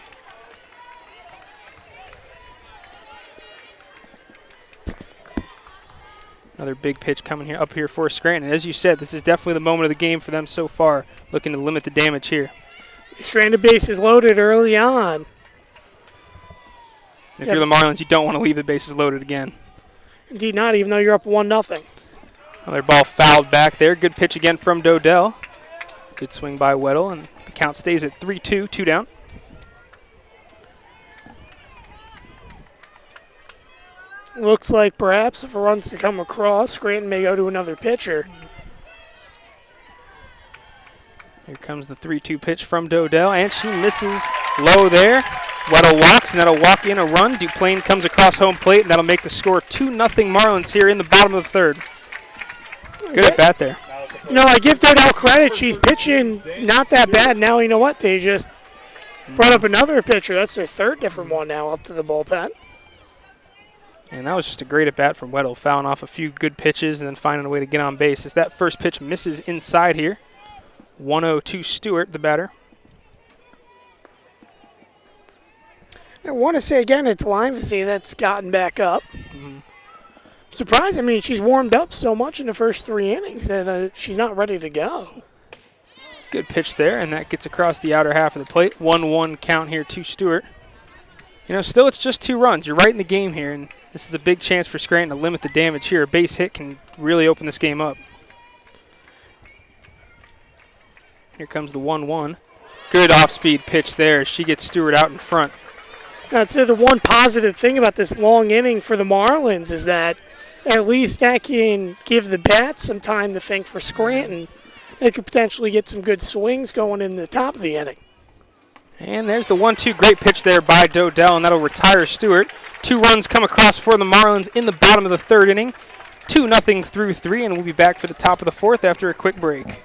Another big pitch coming here up here for Scranton. As you said, this is definitely the moment of the game for them so far, looking to limit the damage here. Stranded bases loaded early on. If you're the Marlins, you don't want to leave the bases loaded again. Indeed not, even though you're up 1-0. Another ball fouled back there. Good pitch again from Dodell. Good swing by Weddle, and the count stays at 3-2, 2 down. Looks like perhaps if a run's to come across, Scranton may go to another pitcher. Here comes the 3-2 pitch from Dodell, and she misses low there. Weddle walks, and that'll walk in a run. DuPlane comes across home plate, and that'll make the score 2-0 Marlins here in the bottom of the third. Good at bat there. You know, I give Dodell credit. She's pitching not that bad. Now, you know what? They just brought up another pitcher. That's their third different one now up to the bullpen. And that was just a great at-bat from Weddle, fouling off a few good pitches and then finding a way to get on base. As that first pitch misses inside here. 1-0 to Stewart, the batter. I want to say again, it's Livesey that's gotten back up. Surprised. I mean, she's warmed up so much in the first 3 innings that she's not ready to go. Good pitch there, and that gets across the outer half of the plate. 1-1 count here to Stewart. You know, still it's just 2 runs. You're right in the game here, and this is a big chance for Scranton to limit the damage here. A base hit can really open this game up. Here comes the 1-1. Good off-speed pitch there. She gets Stewart out in front. I'd say the one positive thing about this long inning for the Marlins is that at least that can give the bats some time to think for Scranton. They could potentially get some good swings going in the top of the inning. And there's the 1-2. Great pitch there by Dodell, and that'll retire Stewart. 2 runs come across for the Marlins in the bottom of the third inning. 2-0 through 3, and we'll be back for the top of the fourth after a quick break.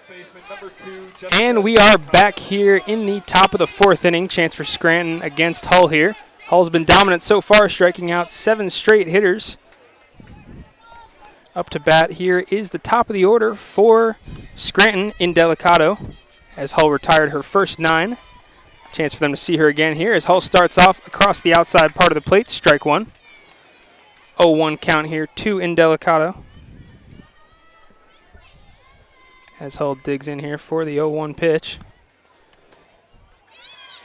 baseman, number 2, Jessica. And we are back here in the top of the 4th inning. Chance for Scranton against Hull here. Hull's been dominant so far, striking out 7 straight hitters. Up to bat here is the top of the order for Scranton in Delicato, as Hull retired her first 9. Chance for them to see her again here as Hull starts off across the outside part of the plate. Strike 1. 0-1 count here to in Delicato. As Hull digs in here for the 0-1 pitch.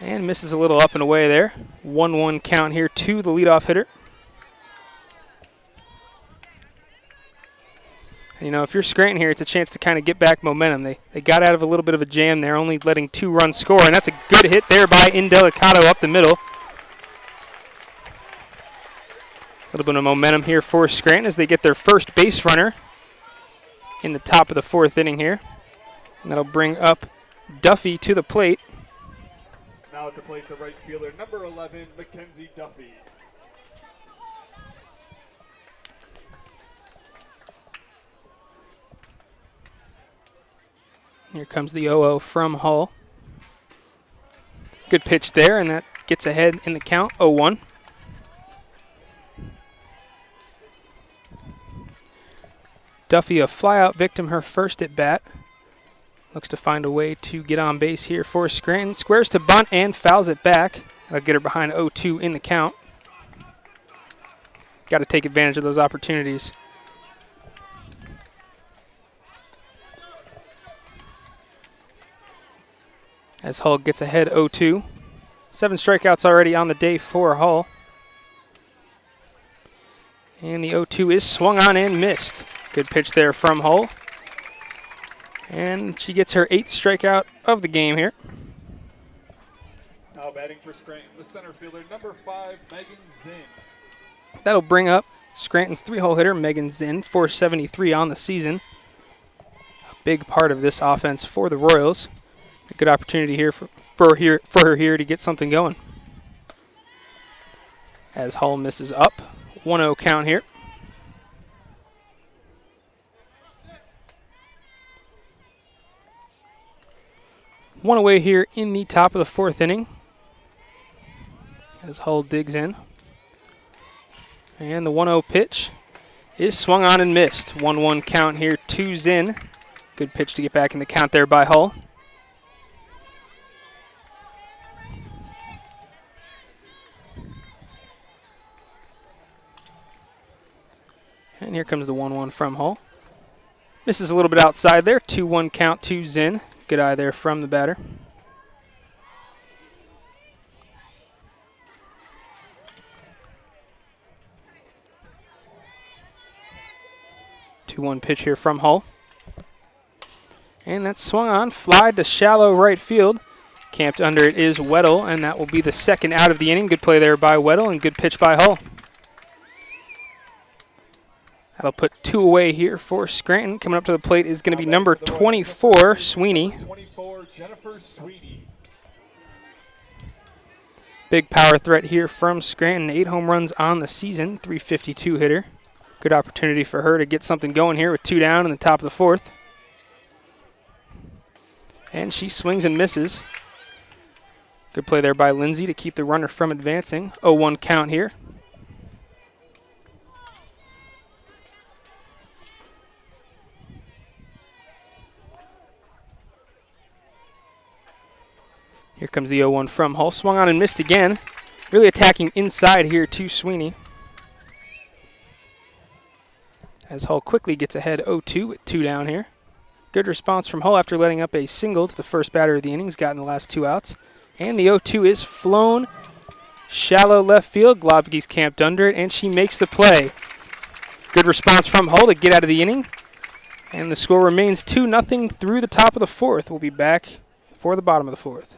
And misses a little up and away there. 1-1 count here to the leadoff hitter. You know, if you're Scranton here, it's a chance to kind of get back momentum. They got out of a little bit of a jam there, only letting 2 runs score, and that's a good hit there by Indelicato up the middle. A little bit of momentum here for Scranton as they get their first base runner in the top of the 4th inning here. And that'll bring up Duffy to the plate. Now at the plate, the right fielder, number 11, Mackenzie Duffy. Here comes the 0-0 from Hull. Good pitch there, and that gets ahead in the count, 0-1. Duffy, a flyout victim, her first at bat. Looks to find a way to get on base here for Scranton. Squares to bunt and fouls it back. That'll get her behind 0-2 in the count. Got to take advantage of those opportunities. As Hull gets ahead 0-2. 7 strikeouts already on the day for Hull. And the 0-2 is swung on and missed. Good pitch there from Hull. And she gets her 8th strikeout of the game here. Now batting for Scranton, the center fielder, number 5, Megan Zinn. That'll bring up Scranton's 3-hole hitter, Megan Zinn, 473 on the season. A big part of this offense for the Royals. A good opportunity here for her here to get something going. As Hull misses up, 1-0 count here. One away here in the top of the 4th inning. As Hull digs in. And the 1-0 pitch is swung on and missed. 1-1 count here to Zinn. Good pitch to get back in the count there by Hull. And here comes the 1-1 from Hull. Misses a little bit outside there. 2-1 count to Zinn. Good eye there from the batter. Two-one pitch here from Hull. And that's swung on. Fly to shallow right field. Camped under it is Weddle, and that will be the 2nd out of the inning. Good play there by Weddle, and good pitch by Hull. That'll put 2 away here for Scranton. Coming up to the plate is going to be number 24, Sweeney. 24, Jennifer Sweeney. Big power threat here from Scranton. 8 home runs on the season, 352 hitter. Good opportunity for her to get something going here with 2 down in the top of the 4th. And she swings and misses. Good play there by Lindsay to keep the runner from advancing. 0-1 count here. Here comes the 0-1 from Hull. Swung on and missed again. Really attacking inside here to Sweeney. As Hull quickly gets ahead 0-2 with 2 down here. Good response from Hull after letting up a single to the first batter of the innings. Gotten the last 2 outs. And the 0-2 is flown shallow left field. Globke's camped under it, and she makes the play. Good response from Hull to get out of the inning. And the score remains 2-0 through the top of the 4th. We'll be back for the bottom of the 4th.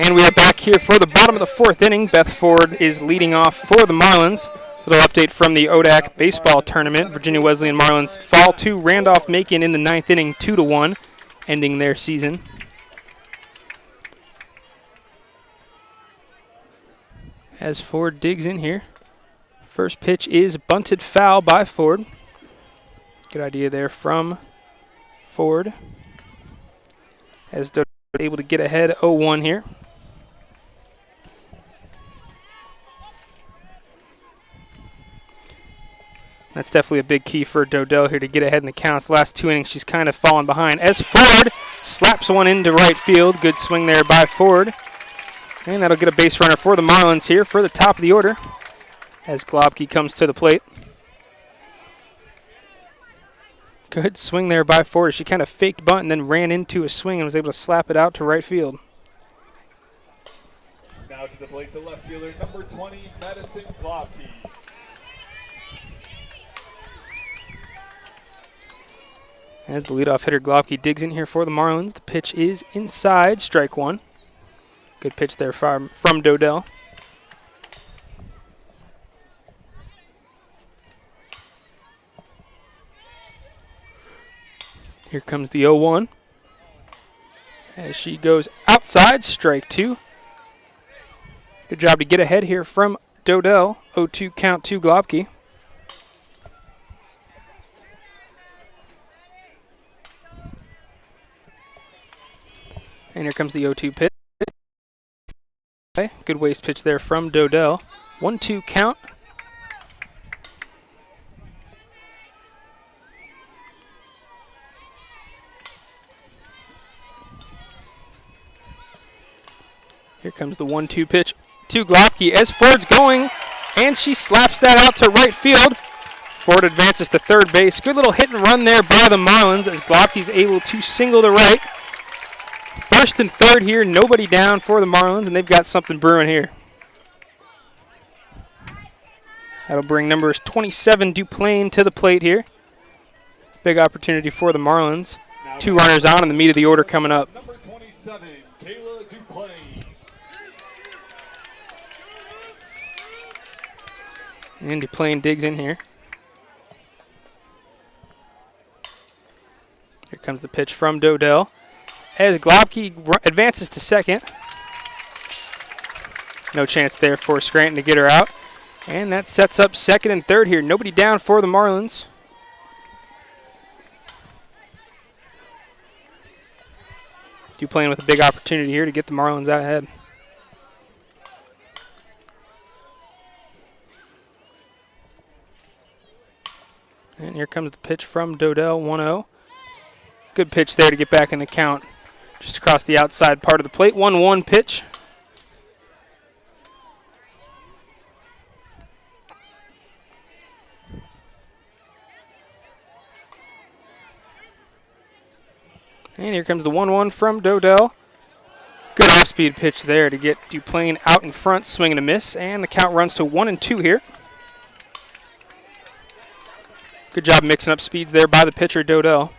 And we are back here for the bottom of the fourth inning. Beth Ford is leading off for the Marlins. Little update from the ODAC baseball tournament. Virginia Wesleyan Marlins fall to Randolph-Macon in the ninth inning, 2-1, ending their season. As Ford digs in here. First pitch is bunted foul by Ford. Good idea there from Ford. As Doe able to get ahead 0-1 here. That's definitely a big key for Dodell here to get ahead in the counts. Last two innings, she's kind of fallen behind. As Ford slaps one into right field. Good swing there by Ford. And that'll get a base runner for the Marlins here for the top of the order as Globke comes to the plate. Good swing there by Ford. She kind of faked bunt and then ran into a swing and was able to slap it out to right field. Now to the plate, the left fielder, number 20, Madison Globke. As the leadoff hitter Globke digs in here for the Marlins, the pitch is inside, strike one. Good pitch there from Dodell. Here comes the 0-1. As she goes outside, strike two. Good job to get ahead here from Dodell. 0-2 count to Globke. And here comes the 0-2 pitch. Good waste pitch there from Dodell. 1-2 count. Here comes the 1-2 pitch to Globke as Ford's going, and she slaps that out to right field. Ford advances to third base. Good little hit and run there by the Marlins as Globke's able to single to right. First and third here, nobody down for the Marlins, and they've got something brewing here. That'll bring numbers 27 Duplain to the plate here. Big opportunity for the Marlins. Two runners on in the meat of the order coming up. Number 27, Kayla Duplain. And Duplain digs in here. Here comes the pitch from Dodell. As Globke advances to second. No chance there for Scranton to get her out. And that sets up second and third here. Nobody down for the Marlins. Duplain with a big opportunity here to get the Marlins out ahead. And here comes the pitch from Dodell, 1-0. Good pitch there to get back in the count. Just across the outside part of the plate. 1-1 pitch. And here comes the 1-1 from Dodell. Good off-speed pitch there to get Duplain out in front, swing and a miss. And the count runs to 1-2 here. Good job mixing up speeds there by the pitcher, Dodell.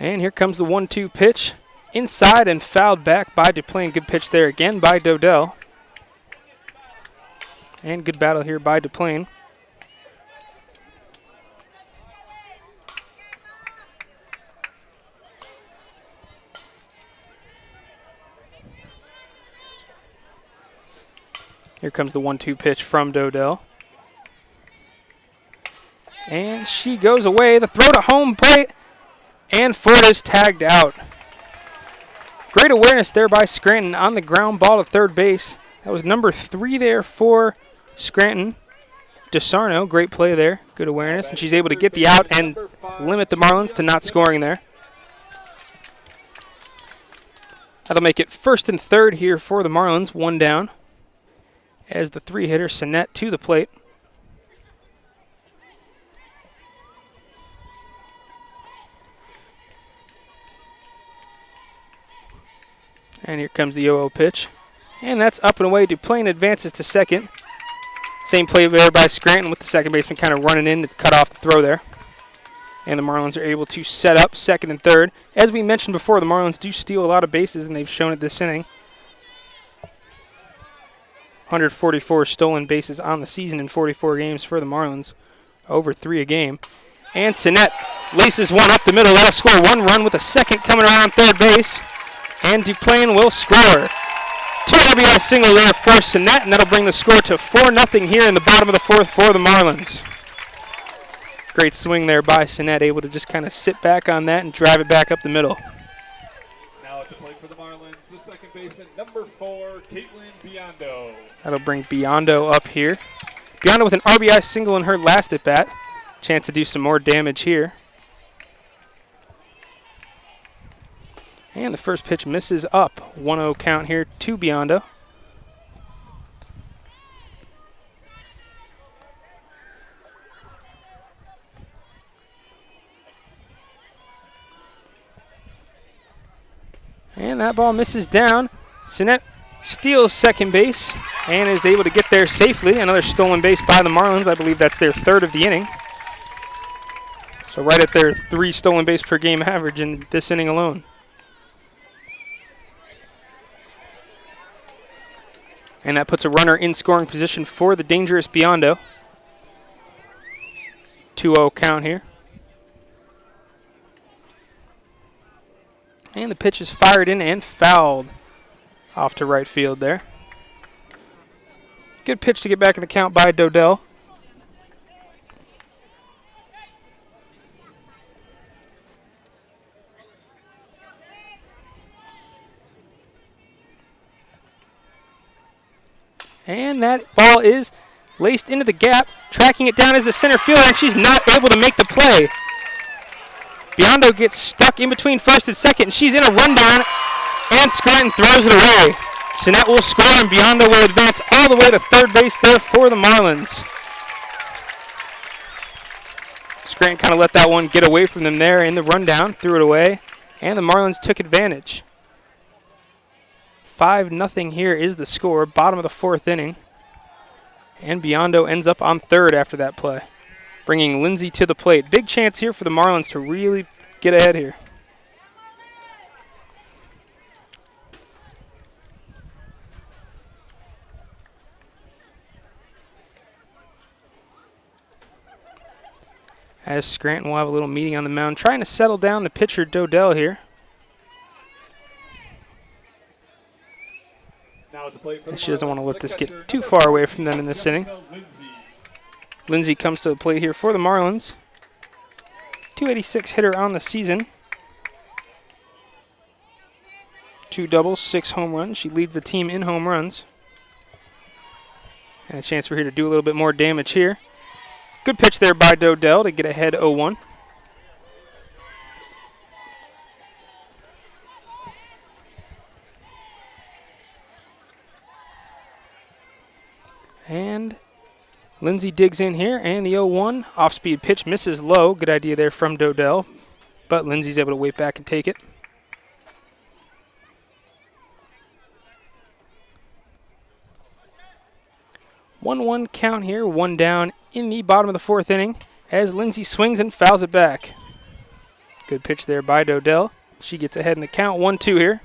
And here comes the 1-2 pitch. Inside and fouled back by Duplain. Good pitch there again by Dodell. And good battle here by Duplain. Here comes the 1-2 pitch from Dodell. And she goes away. The throw to home plate. And Ford is tagged out. Great awareness there by Scranton on the ground ball to third base. That was number 3 there for Scranton. DeSarno, great play there. Good awareness. And she's able to get the out and limit the Marlins to not scoring there. That'll make it first and third here for the Marlins. One down. As the 3-hitter, Sinet, to the plate. And here comes the 0-0 pitch. And that's up and away. Duplain advances to second. Same play there by Scranton with the second baseman kind of running in to cut off the throw there. And the Marlins are able to set up second and third. As we mentioned before, the Marlins do steal a lot of bases, and they've shown it this inning. 144 stolen bases on the season in 44 games for the Marlins. Over 3 a game. And Sinet laces one up the middle. That'll score 1 run with a second coming around third base. And Duplain will score. 2 RBI single there for Sinet, and that'll bring the score to 4-0 here in the bottom of the 4th for the Marlins. Great swing there by Sinet, able to just kind of sit back on that and drive it back up the middle. Now at the plate for the Marlins, the second baseman, number 4, Caitlin Biondo. That'll bring Biondo up here. Biondo with an RBI single in her last at bat. Chance to do some more damage here. And the first pitch misses up. 1-0 count here to Biondo. And that ball misses down. Sinet steals second base and is able to get there safely. Another stolen base by the Marlins. I believe that's their 3rd of the inning. So right at their 3 stolen base per game average in this inning alone. And that puts a runner in scoring position for the dangerous Biondo. 2-0 count here. And the pitch is fired in and fouled off to right field there. Good pitch to get back in the count by Dodell. And that ball is laced into the gap. Tracking it down is the center fielder, and she's not able to make the play. Biondo gets stuck in between first and second, and she's in a rundown, and Scranton throws it away. Sinet will score, and Biondo will advance all the way to third base there for the Marlins. Scranton kind of let that one get away from them there in the rundown, threw it away, and the Marlins took advantage. 5-0 here is the score, bottom of the 4th inning. And Biondo ends up on third after that play, bringing Lindsay to the plate. Big chance here for the Marlins to really get ahead here. As Scranton will have a little meeting on the mound, trying to settle down the pitcher Dodell here. And she doesn't want to let this get too far away from them in this inning. Lindsay comes to the plate here for the Marlins. 286 hitter on the season. 2 doubles, 6 home runs. She leads the team in home runs. And a chance for her to do a little bit more damage here. Good pitch there by Dodell to get ahead 0-1. And Lindsay digs in here, and the 0-1 off-speed pitch misses low. Good idea there from Dodell, but Lindsay's able to wait back and take it. One count here, 1 down in the bottom of the 4th inning as Lindsay swings and fouls it back. Good pitch there by Dodell. She gets ahead in the count, 1-2 here.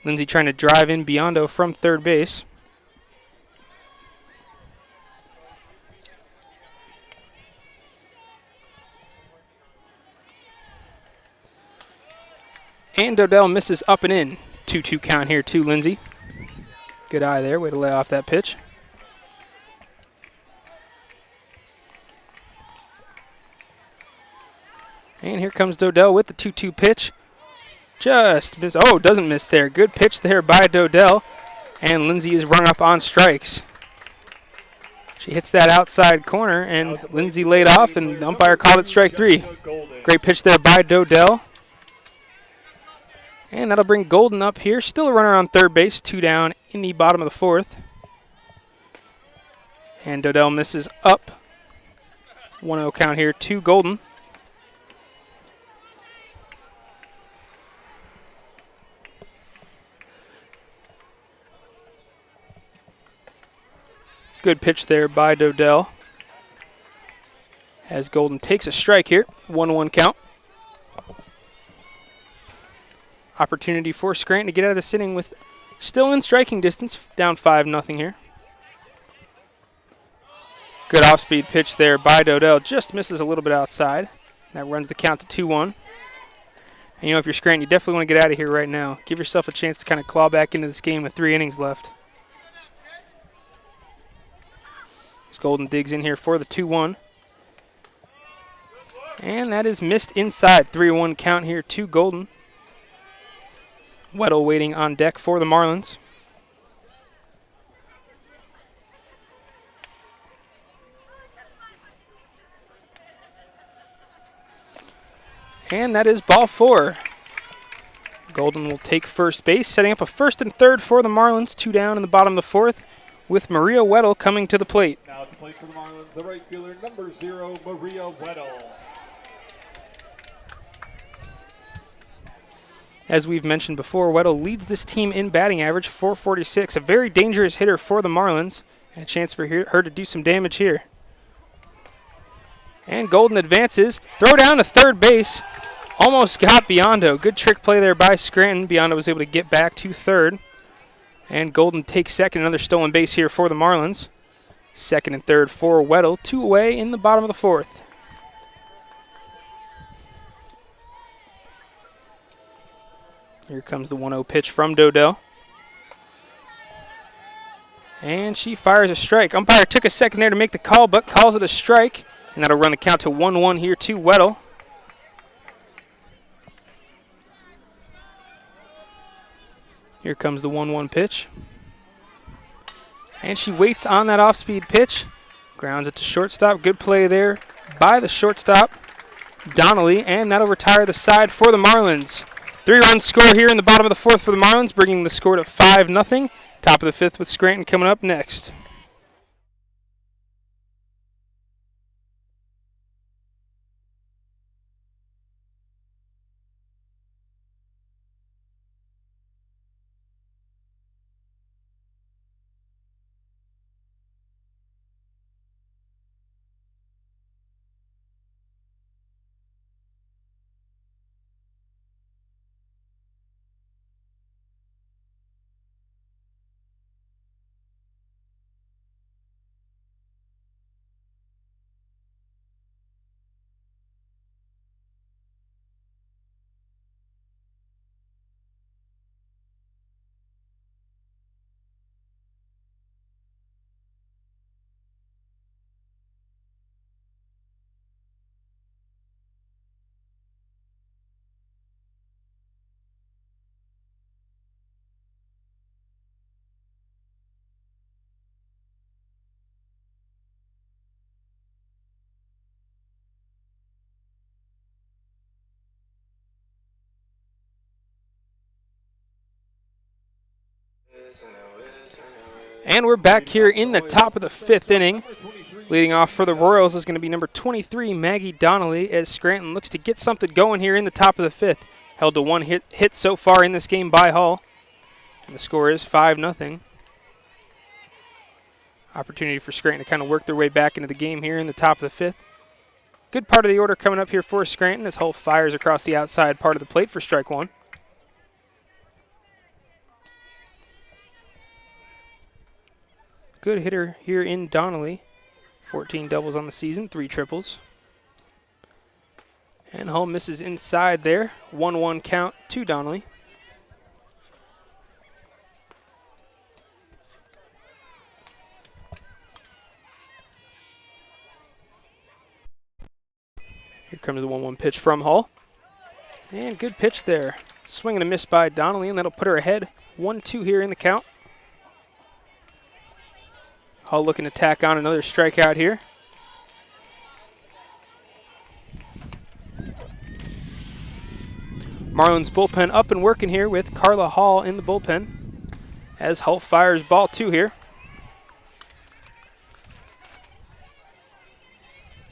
Lindsay trying to drive in Biondo from third base. And Dodell misses up and in. 2-2 count here to Lindsay. Good eye there, way to lay off that pitch. And here comes Dodell with the 2-2 pitch. Just miss. Oh, doesn't miss there. Good pitch there by Dodell. And Lindsay is run up on strikes. She hits that outside corner, and Lindsay laid off, and the umpire called it strike 3. Great pitch there by Dodell. And that'll bring Golden up here. Still a runner on third base, 2 down in the bottom of the 4th. And Dodell misses up. 1-0 count here to Golden. Good pitch there by Dodell. as Golden takes a strike here. 1-1 count. Opportunity for Scranton to get out of this inning with still in striking distance, down 5-0 here. Good off-speed pitch there by Dodell. Just misses a little bit outside. That runs the count to 2-1. And if you're Scranton, you definitely want to get out of here right now. Give yourself a chance to kind of claw back into this game with 3 innings left. As Golden digs in here for the 2-1. And that is missed inside. 3-1 count here to Golden. Weddle waiting on deck for the Marlins. And that is ball 4. Golden will take first base, setting up a first and third for the Marlins. 2 down in the bottom of the 4th, with Maria Weddle coming to the plate. Now at the plate for the Marlins, the right fielder, number 0, Maria Weddle. As we've mentioned before, Weddle leads this team in batting average, .446. A very dangerous hitter for the Marlins, and a chance for her to do some damage here. And Golden advances. Throw down to third base. Almost got Biondo. Good trick play there by Scranton. Biondo was able to get back to third. And Golden takes second. Another stolen base here for the Marlins. Second and third for Weddle. 2 away in the bottom of the 4th. Here comes the 1-0 pitch from Dodell. And she fires a strike. Umpire took a second there to make the call, but calls it a strike. And that'll run the count to 1-1 here to Weddle. Here comes the 1-1 pitch. And she waits on that off-speed pitch. Grounds it to shortstop. Good play there by the shortstop, Donnelly. And that'll retire the side for the Marlins. 3-run score here in the bottom of the 4th for the Marlins, bringing the score to 5-0. Top of the 5th with Scranton coming up next. And we're back here in the top of the 5th inning. Leading off for the Royals is going to be number 23, Maggie Donnelly, as Scranton looks to get something going here in the top of the 5th. Held to 1 hit so far in this game by Hall. And the score is 5-0. Opportunity for Scranton to kind of work their way back into the game here in the top of the 5th. Good part of the order coming up here for Scranton as Hull fires across the outside part of the plate for strike 1. Good hitter here in Donnelly. 14 doubles on the season, 3 triples. And Hull misses inside there. 1-1 count to Donnelly. Here comes the 1-1 pitch from Hull. And good pitch there. Swing and a miss by Donnelly, and that'll put her ahead 1-2 here in the count. Hull looking to tack on another strikeout here. Marlins bullpen up and working here with Carla Hall in the bullpen as Hull fires ball 2 here.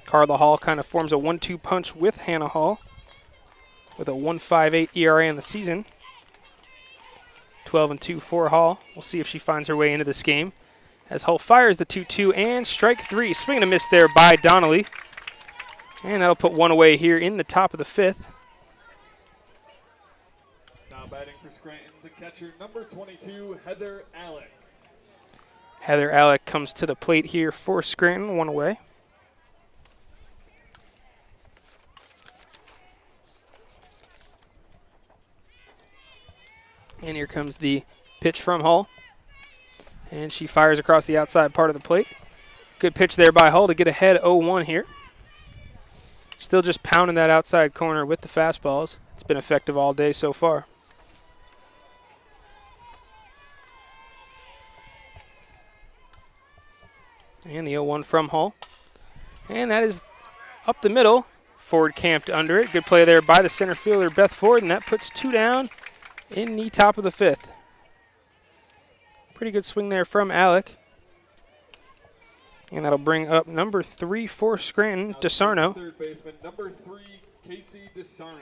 Carla Hall kind of forms a 1-2 punch with Hannah Hall with a 1.58 ERA in the season. 12-2 for Hall. We'll see if she finds her way into this game as Hull fires the 2-2 and strike 3. Swing and a miss there by Donnelly. And that'll put one away here in the top of the 5th. Now batting for Scranton, the catcher, number 22, Heather Alec. Heather Alec comes to the plate here for Scranton, one away. And here comes the pitch from Hull. And she fires across the outside part of the plate. Good pitch there by Hull to get ahead 0-1 here. Still just pounding that outside corner with the fastballs. It's been effective all day so far. And the 0-1 from Hull. And that is up the middle. Ford camped under it. Good play there by the center fielder, Beth Ford, and that puts 2 down in the top of the 5th. Pretty good swing there from Alec. And that'll bring up number 3 for Scranton, DeSarno. Third baseman, number 3, Casey DeSarno.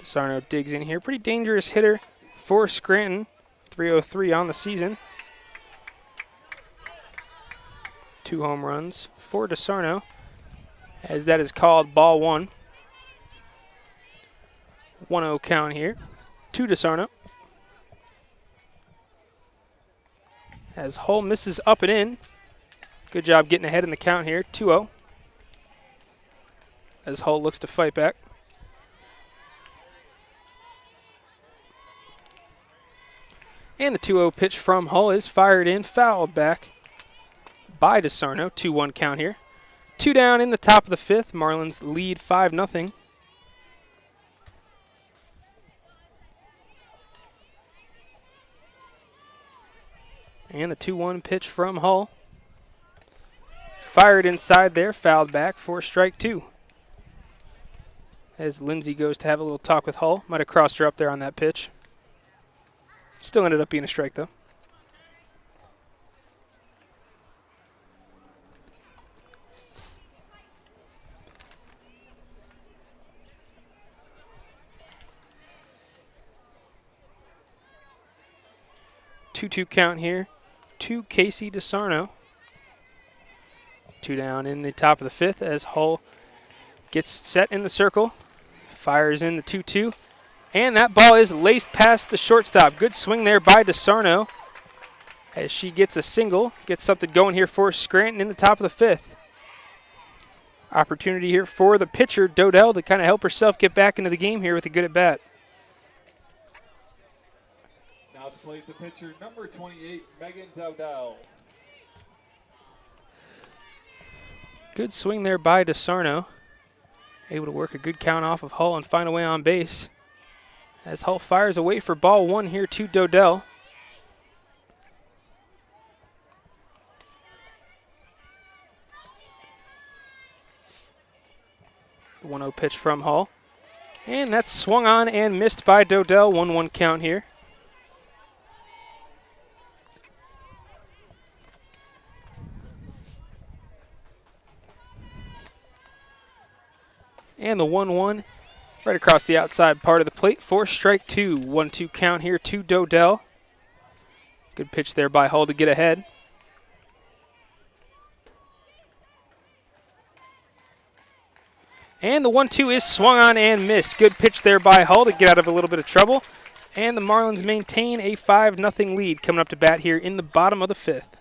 DeSarno digs in here. Pretty dangerous hitter for Scranton. 303 on the season. 2 home runs for DeSarno, as that is called ball 1. 1-0 count here to DeSarno. As Hull misses up and in. Good job getting ahead in the count here. 2-0. As Hull looks to fight back. And the 2-0 pitch from Hull is fired in, fouled back by DeSarno. 2-1 count here. 2 down in the top of the 5th. Marlins lead 5-0. And the 2-1 pitch from Hull. Fired inside there, fouled back for strike 2. As Lindsay goes to have a little talk with Hull. Might have crossed her up there on that pitch. Still ended up being a strike, though. Two count here to Casey DeSarno. 2 down in the top of the 5th as Hull gets set in the circle. Fires in the 2-2. And that ball is laced past the shortstop. Good swing there by DeSarno as she gets a single. Gets something going here for Scranton in the top of the 5th. Opportunity here for the pitcher, Dodell, to kind of help herself get back into the game here with a good at-bat. Now to play the pitcher, number 28, Megan Dodell. Good swing there by DeSarno. Able to work a good count off of Hull and find a way on base. As Hull fires away for ball 1 here to Dodell. The 1-0 pitch from Hull. And that's swung on and missed by Dodell. 1-1 count here. And the 1-1 right across the outside part of the plate for strike 2. 1-2 count here to Dodell. Good pitch there by Hull to get ahead. And the 1-2 is swung on and missed. Good pitch there by Hull to get out of a little bit of trouble. And the Marlins maintain a 5-0 lead coming up to bat here in the bottom of the 5th.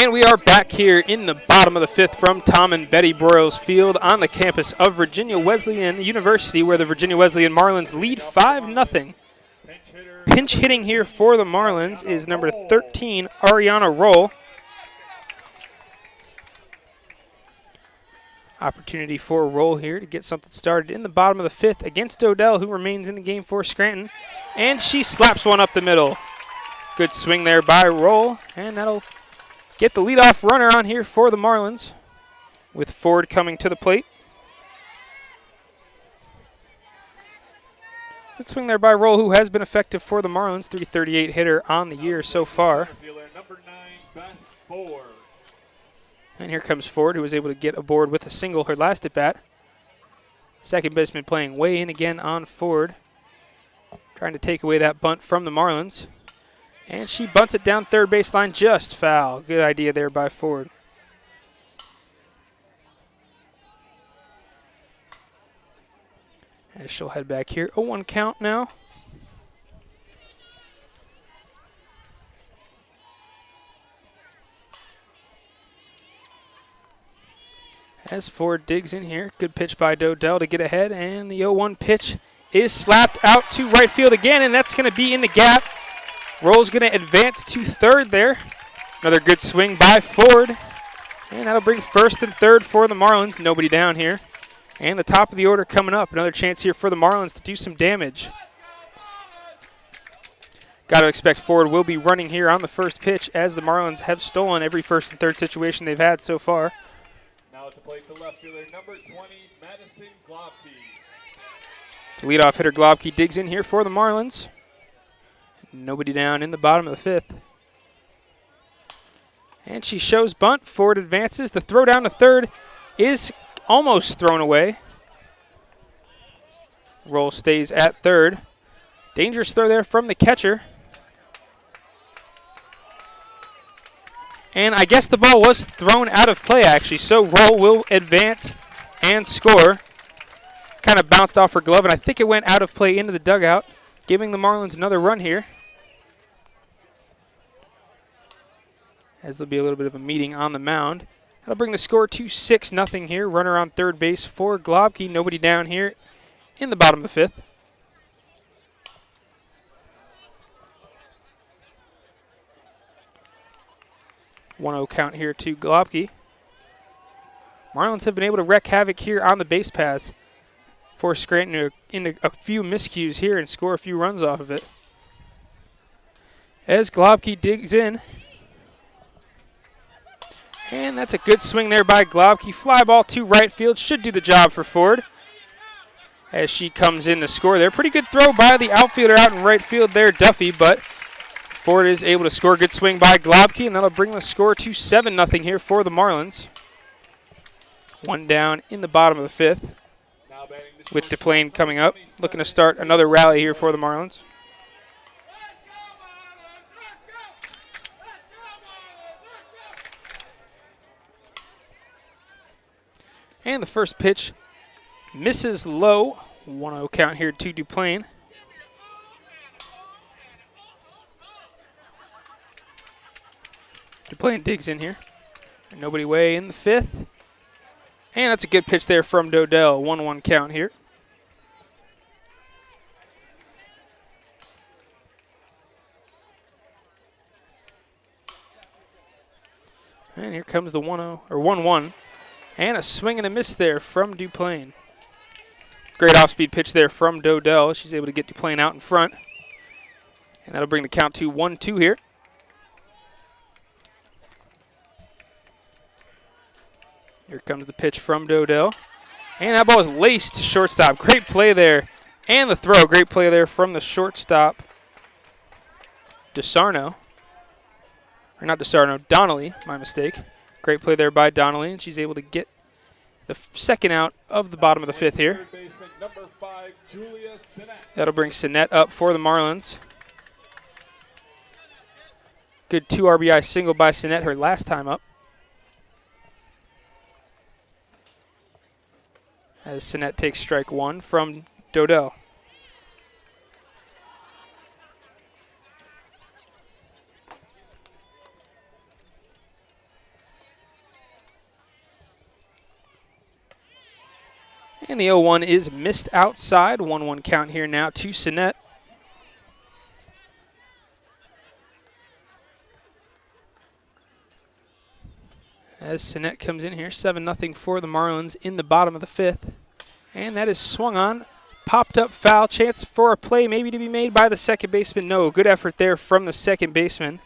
And we are back here in the bottom of the fifth from Tom and Betty Broyles Field on the campus of Virginia Wesleyan University, where the Virginia Wesleyan Marlins lead 5-0. Pinch hitting here for the Marlins is number 13, Ariana Roll. Opportunity for Roll here to get something started in the bottom of the fifth against Odell, who remains in the game for Scranton. And she slaps one up the middle. Good swing there by Roll, and that'll get the leadoff runner on here for the Marlins, with Ford coming to the plate. Good swing there by Roll, who has been effective for the Marlins, .338 hitter on the year so far. Number 9, Beth Ford. And here comes Ford, who was able to get aboard with a single her last at bat. Second baseman playing way in again on Ford, trying to take away that bunt from the Marlins. And she bunts it down third baseline, just foul. Good idea there by Ford. As she'll head back here. 0-1 count now. As Ford digs in here. Good pitch by Dodell to get ahead. And the 0-1 pitch is slapped out to right field again, and that's going to be in the gap. Roll's going to advance to third there. Another good swing by Ford. And that'll bring first and third for the Marlins. Nobody down here. And the top of the order coming up. Another chance here for the Marlins to do some damage. Got to expect Ford will be running here on the first pitch, as the Marlins have stolen every first and third situation they've had so far. Now at the plate, the left fielder, number 20, Madison Globke. The leadoff hitter Globke digs in here for the Marlins. Nobody down in the bottom of the fifth. And she shows bunt. Ford advances. The throw down to third is almost thrown away. Roll stays at third. Dangerous throw there from the catcher. And I guess the ball was thrown out of play, actually. So Roll will advance and score. Kind of bounced off her glove, and I think it went out of play into the dugout, giving the Marlins another run here. As there'll be a little bit of a meeting on the mound. That'll bring the score to 6-0 here. Runner on third base for Globke. Nobody down here in the bottom of the fifth. 1-0 count here to Globke. Marlins have been able to wreak havoc here on the base paths for Scranton into a few miscues here and score a few runs off of it. As Globke digs in. And that's a good swing there by Globke. Fly ball to right field. Should do the job for Ford, as she comes in to score there. Pretty good throw by the outfielder out in right field there, Duffy, but Ford is able to score. Good swing by Globke, and that'll bring the score to 7-0 here for the Marlins. One down in the bottom of the fifth, with DePlain coming up, looking to start another rally here for the Marlins. And the first pitch misses low. 1-0 count here to DuPlain. DuPlain digs in here. Nobody away in the fifth. And that's a good pitch there from Dodell. 1-1 count here. And here comes the 1-0 or 1-1. And a swing and a miss there from DuPlain. Great off-speed pitch there from Dodell. She's able to get DuPlain out in front. And that'll bring the count to 1-2 here. Here comes the pitch from Dodell. And that ball is laced to shortstop. Great play there. And the throw. Great play there from the shortstop, DeSarno. Or not DeSarno, Donnelly, my mistake. Great play there by Donnelly, and she's able to get the second out of the bottom of the fifth here. That'll bring Sinnett up for the Marlins. Good 2 RBI single by Sinnett her last time up. As Sinnett takes strike one from Dodell. And the 0-1 is missed outside. 1-1 count here now to Sinet. As Sinet comes in here, 7-0 for the Marlins in the bottom of the 5th. And that is swung on. Popped up foul. Chance for a play maybe to be made by the second baseman. No, good effort there from the second baseman.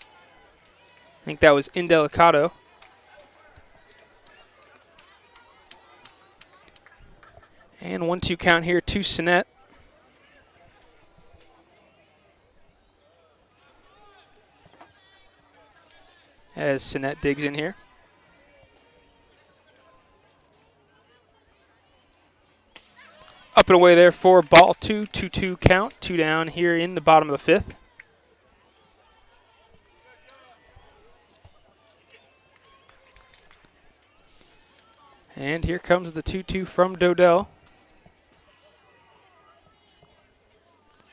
I think that was Indelicado. And 1-2 count here to Sinet. As Sinet digs in here. Up and away there for ball 2, 2-2 count. 2 down here in the bottom of the 5th. And here comes the 2-2 from Dodell.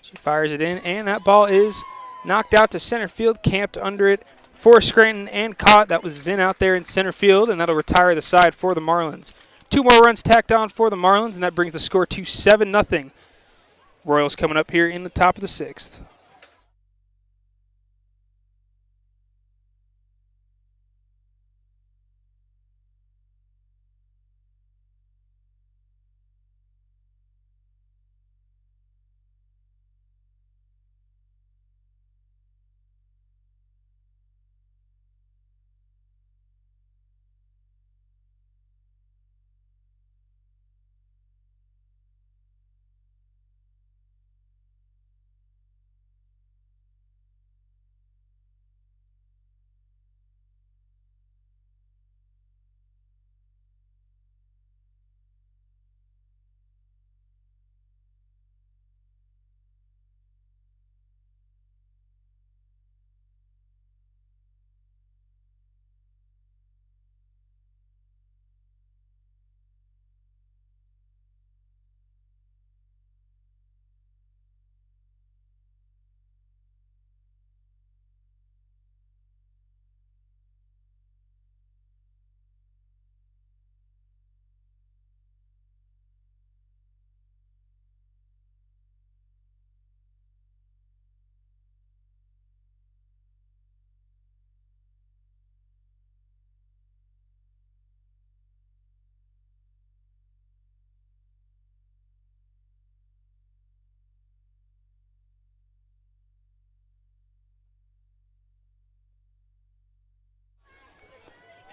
She fires it in, and that ball is knocked out to center field, camped under it for Scranton and caught. That was Zinn out there in center field, and that'll retire the side for the Marlins. 2 more runs tacked on for the Marlins, and that brings the score to 7-0. Royals coming up here in the top of the 6th.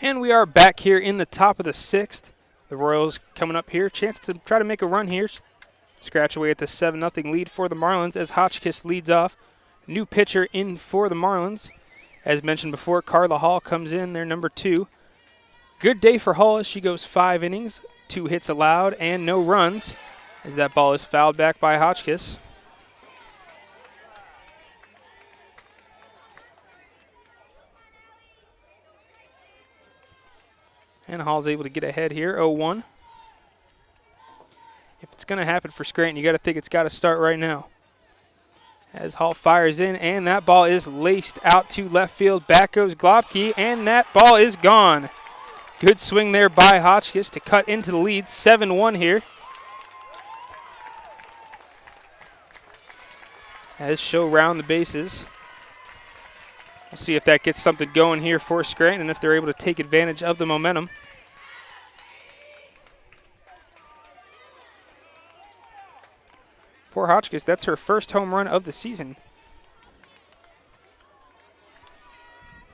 And we are back here in the top of the 6th. The Royals coming up here. Chance to try to make a run here. Scratch away at the 7-0 lead for the Marlins as Hotchkiss leads off. New pitcher in for the Marlins. As mentioned before, Carla Hall comes in, their number 2. Good day for Hall as she goes 5 innings, 2 hits allowed, and no runs as that ball is fouled back by Hotchkiss. And Hall's able to get ahead here, 0-1. If it's going to happen for Scranton, you got to think it's got to start right now. As Hall fires in, and that ball is laced out to left field. Back goes Globke, and that ball is gone. Good swing there by Hotchkiss to cut into the lead, 7-1 here. As show round the bases. We'll see if that gets something going here for Scranton and if they're able to take advantage of the momentum. For Hotchkiss, that's her first home run of the season.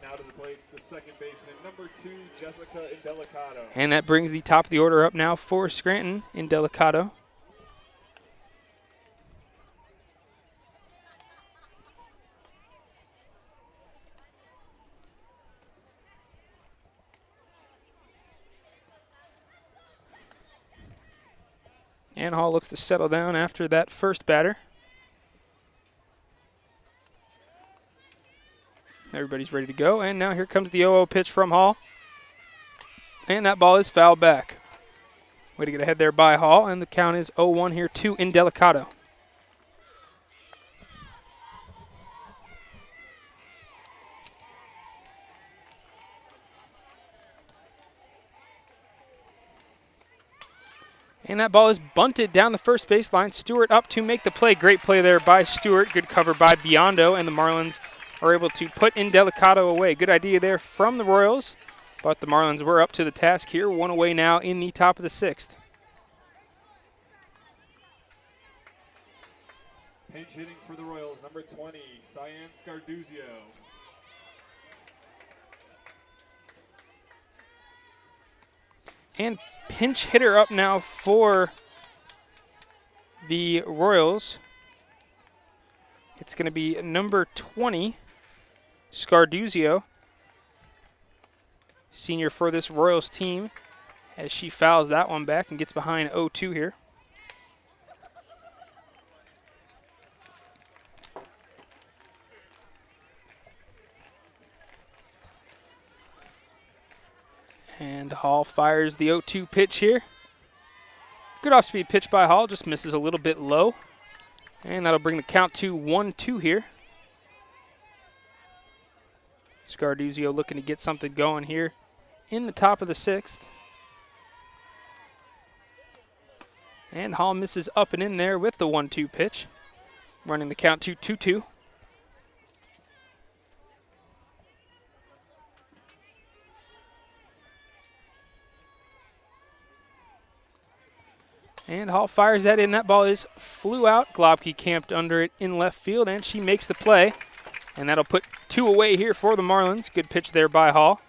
Now to the plate, the second baseman, number 2, Jessica Indelicado. And that brings the top of the order up now for Scranton, Indelicado. And Hall looks to settle down after that first batter. Everybody's ready to go. And now here comes the 0-0 pitch from Hall. And that ball is fouled back. Way to get ahead there by Hall. And the count is 0-1 here to Indelicado. And that ball is bunted down the first baseline. Stewart up to make the play. Great play there by Stewart. Good cover by Biondo, and the Marlins are able to put Indelicato away. Good idea there from the Royals, but the Marlins were up to the task here. One away now in the top of the sixth. Pinch hitting for the Royals, number 20, Cyan Scarduzio. And pinch hitter up now for the Royals. It's going to be number 20, Scarduzio, senior for this Royals team, as she fouls that one back and gets behind 0-2 here. And Hall fires the 0-2 pitch here. Good off-speed pitch by Hall, just misses a little bit low. And that'll bring the count to 1-2 here. Scarduzio looking to get something going here in the top of the sixth. And Hall misses up and in there with the 1-2 pitch, running the count to 2-2. And Hall fires that in. That ball flew out. Globke camped under it in left field, and she makes the play. And that'll put 2 away here for the Marlins. Good pitch there by Hall.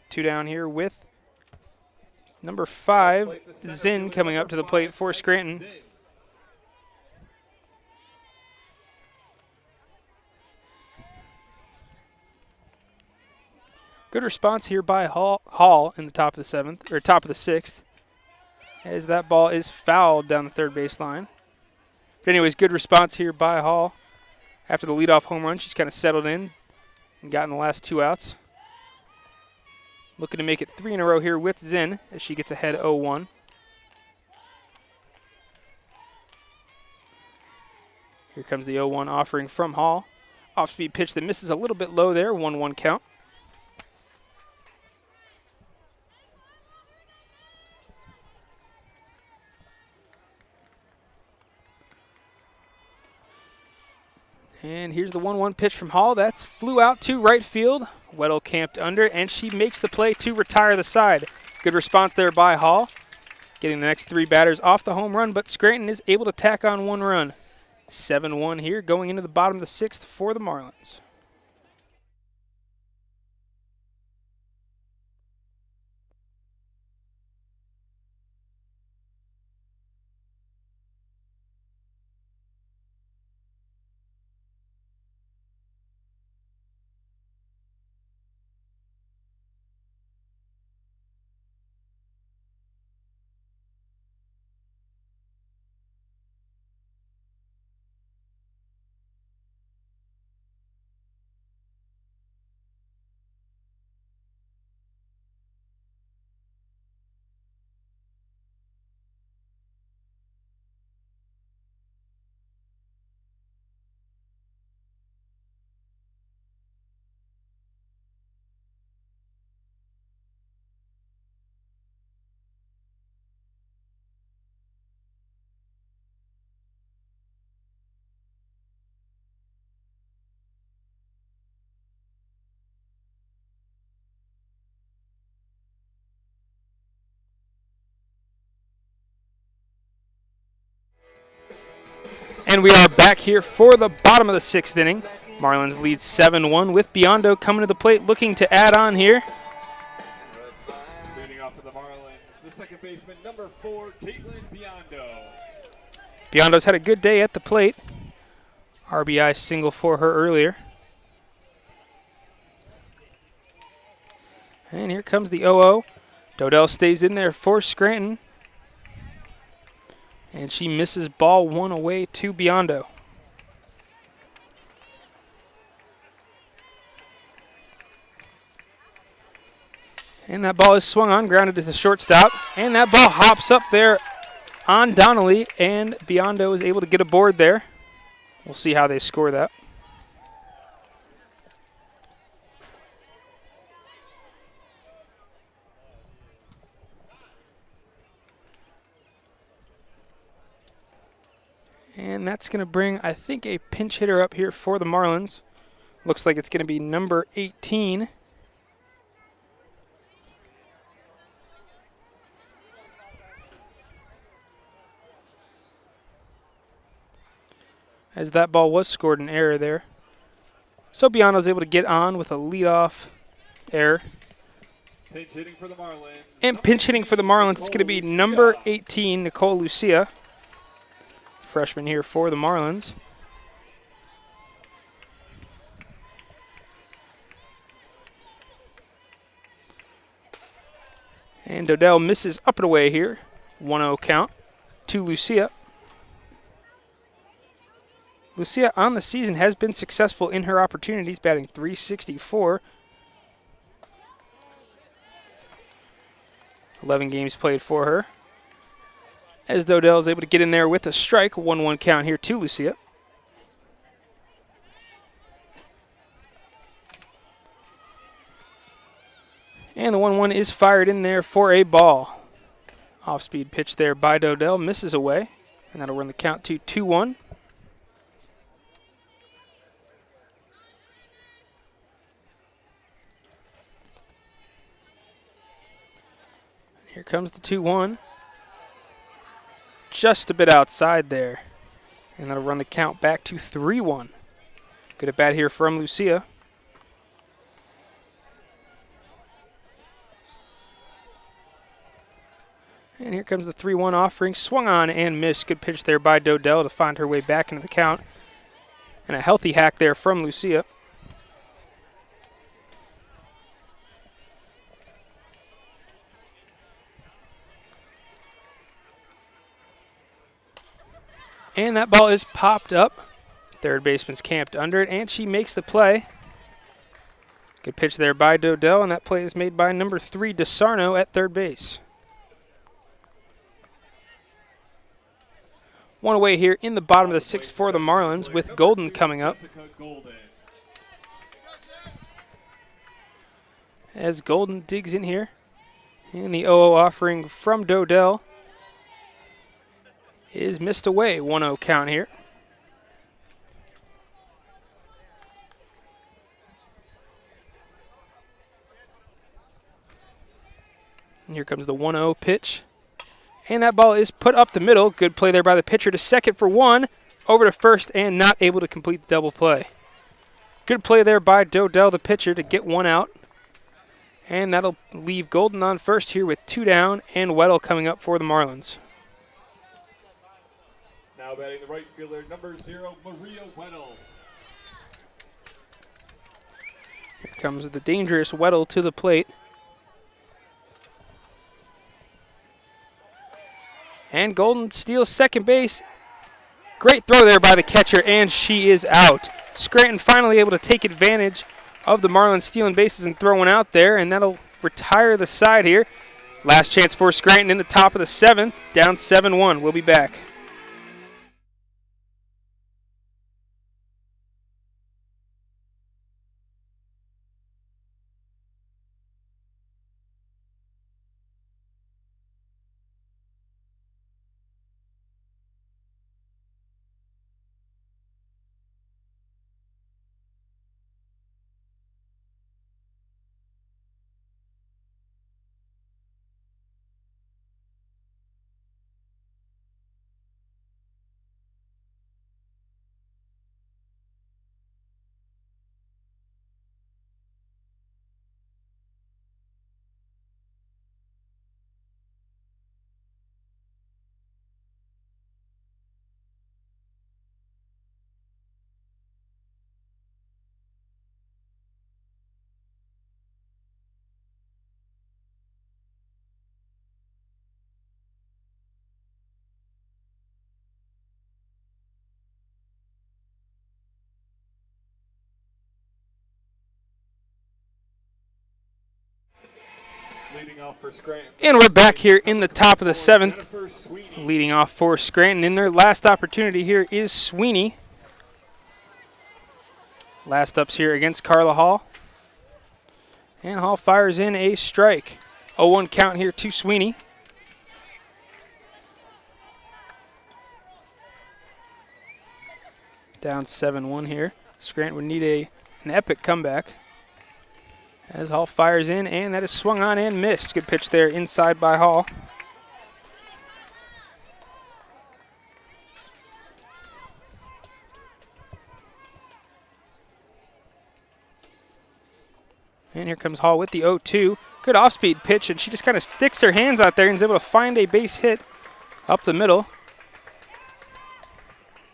2 down here with number 5, Zinn, coming up to the plate for Scranton. Good response here by Hall in the top of the seventh, or top of the sixth, as that ball is fouled down the third base line. But anyways, good response here by Hall. After the leadoff home run, she's kind of settled in and gotten the last 2 outs. Looking to make it 3 in a row here with Zinn as she gets ahead 0-1. Here comes the 0-1 offering from Hall. Off-speed pitch that misses a little bit low there, 1-1 count. And here's the 1-1 pitch from Hall. That's flew out to right field. Weddle camped under, and she makes the play to retire the side. Good response there by Hall, getting the next 3 batters off the home run, but Scranton is able to tack on 1 run. 7-1 here, going into the bottom of the 6th for the Marlins. And we are back here for the bottom of the 6th inning. Marlins lead 7-1 with Biondo coming to the plate looking to add on here. Leading off for the Marlins, the second baseman, number 4, Caitlin Biondo. Biondo's had a good day at the plate. RBI single for her earlier. And here comes the 0-0. Dodell stays in there for Scranton. And she misses ball 1 away to Biondo. And that ball is swung on, grounded to the shortstop. And that ball hops up there on Donnelly, and Biondo is able to get aboard there. We'll see how they score that. And that's going to bring, I think, a pinch hitter up here for the Marlins. Looks like it's going to be number 18. As that ball was scored an error there. Sobiano was able to get on with a leadoff error. Pinch hitting for the Marlins. And pinch hitting for the Marlins, it's going to be number 18, Nicole Lucia. Freshman here for the Marlins. And Dodell misses up and away here. 1-0 count to Lucia. Lucia on the season has been successful in her opportunities, batting .364. 11 games played for her. As Dodell is able to get in there with a strike, 1-1 count here to Lucia. And the 1-1 is fired in there for a ball. Off-speed pitch there by Dodell, misses away, and that'll run the count to 2-1. Here comes the 2-1. Just a bit outside there. And that'll run the count back to 3-1. Good at bat here from Lucia. And here comes the 3-1 offering. Swung on and missed. Good pitch there by Dodell to find her way back into the count. And a healthy hack there from Lucia. And that ball is popped up. Third baseman's camped under it, and she makes the play. Good pitch there by Dodell, and that play is made by number 3, DeSarno at third base. One away here in the bottom of the 6th for the Marlins with Golden coming up. As Golden digs in here. And the 0-0 offering from Dodell is missed away. 1-0 count here. And here comes the 1-0 pitch. And that ball is put up the middle. Good play there by the pitcher to second for 1. Over to first and not able to complete the double play. Good play there by Dodell, the pitcher, to get 1 out. And that'll leave Golden on first here with 2 down and Weddle coming up for the Marlins. Now batting the right fielder, number 0, Maria Weddle. Here comes the dangerous Weddle to the plate. And Golden steals second base. Great throw there by the catcher, and she is out. Scranton finally able to take advantage of the Marlins stealing bases and throwing out there, and that'll retire the side here. Last chance for Scranton in the top of the 7th, down 7-1. We'll be back. And we're back here in the top of the 7th. Leading off for Scranton in their last opportunity here is Sweeney. Last ups here against Carla Hall. And Hall fires in a strike. 0-1 count here to Sweeney. Down 7-1 here. Scranton would need an epic comeback. As Hall fires in, and that is swung on and missed. Good pitch there inside by Hall. And here comes Hall with the 0-2. Good off-speed pitch, and she just kind of sticks her hands out there and is able to find a base hit up the middle.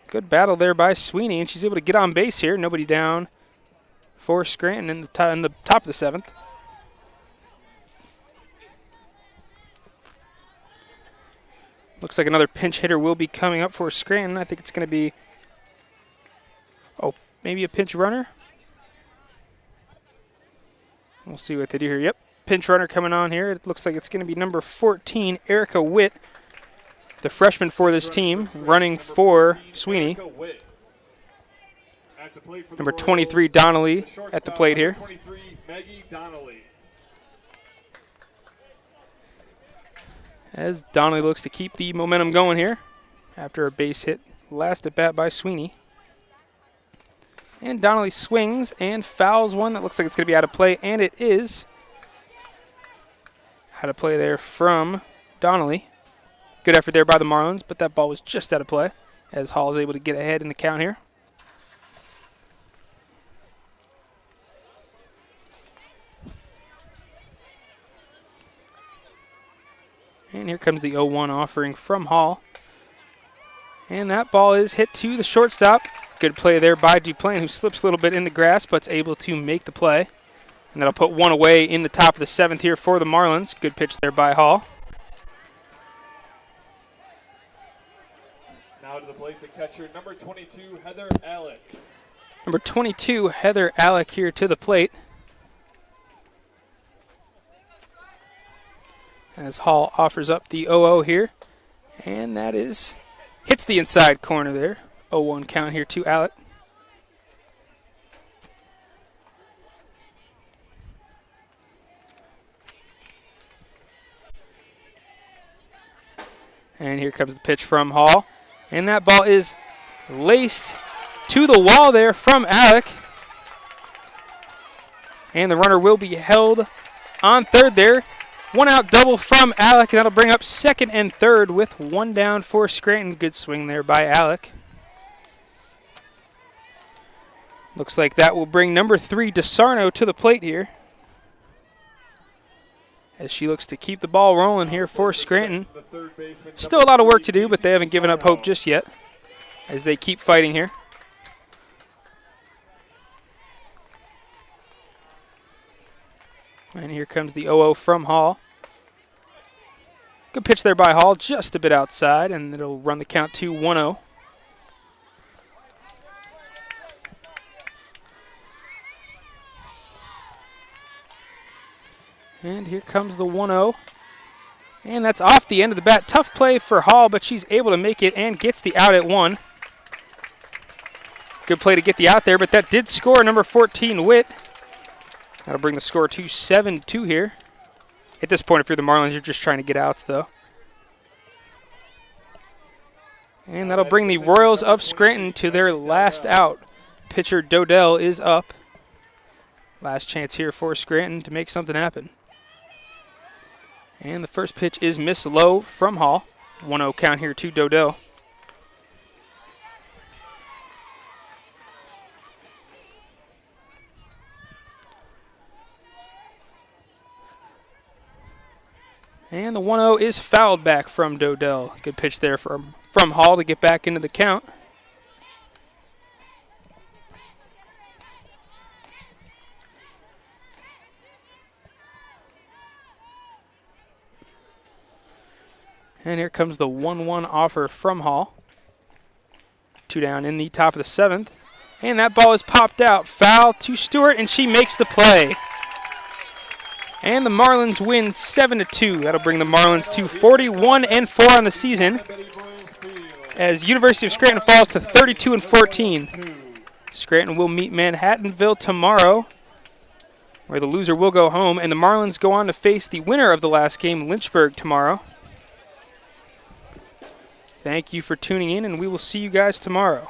Good battle there by Sweeney, and she's able to get on base here. Nobody down for Scranton in the top of the 7th. Looks like another pinch hitter will be coming up for Scranton. I think it's going to be, maybe a pinch runner. We'll see what they do here. Yep, pinch runner coming on here. It looks like it's going to be number 14, Erica Witt, the freshman for this team, running for Sweeney. Number 23, Donnelly, at the plate here. As Donnelly looks to keep the momentum going here after a base hit last at bat by Sweeney. And Donnelly swings and fouls one that looks like it's going to be out of play, and it is out of play there from Donnelly. Good effort there by the Marlins, but that ball was just out of play as Hall is able to get ahead in the count here. And here comes the 0-1 offering from Hall. And that ball is hit to the shortstop. Good play there by Duplain, who slips a little bit in the grass, but's able to make the play. And that'll put one away in the top of the 7th here for the Marlins. Good pitch there by Hall. Now to the plate, the catcher, number 22, Heather Alec. Number 22, Heather Alec here to the plate. As Hall offers up the 0-0 here. And that hits the inside corner there. 0-1 count here to Alec. And here comes the pitch from Hall. And that ball is laced to the wall there from Alec. And the runner will be held on third there. One out double from Alec, and that'll bring up second and third with one down for Scranton. Good swing there by Alec. Looks like that will bring number 3, DeSarno, to the plate here, as she looks to keep the ball rolling here for Scranton. Still a lot of work to do, but they haven't given up hope just yet as they keep fighting here. And here comes the 0-0 from Hall. Good pitch there by Hall, just a bit outside, and it'll run the count to 1-0. And here comes the 1-0. And that's off the end of the bat. Tough play for Hall, but she's able to make it and gets the out at 1. Good play to get the out there, but that did score number 14, Witt. That'll bring the score to 7-2 here. At this point, if you're the Marlins, you're just trying to get outs, though. And that'll bring the Royals of Scranton to their last out. Pitcher Dodell is up. Last chance here for Scranton to make something happen. And the first pitch is missed low from Hall. 1-0 count here to Dodell. And the 1-0 is fouled back from Dodell. Good pitch there from Hall to get back into the count. And here comes the 1-1 offer from Hall. 2 down in the top of the 7th. And that ball is popped out. Foul to Stewart, and she makes the play. And the Marlins win 7-2. That'll bring the Marlins to 41-4 on the season, as University of Scranton falls to 32-14. Scranton will meet Manhattanville tomorrow, where the loser will go home, and the Marlins go on to face the winner of the last game, Lynchburg, tomorrow. Thank you for tuning in, and we will see you guys tomorrow.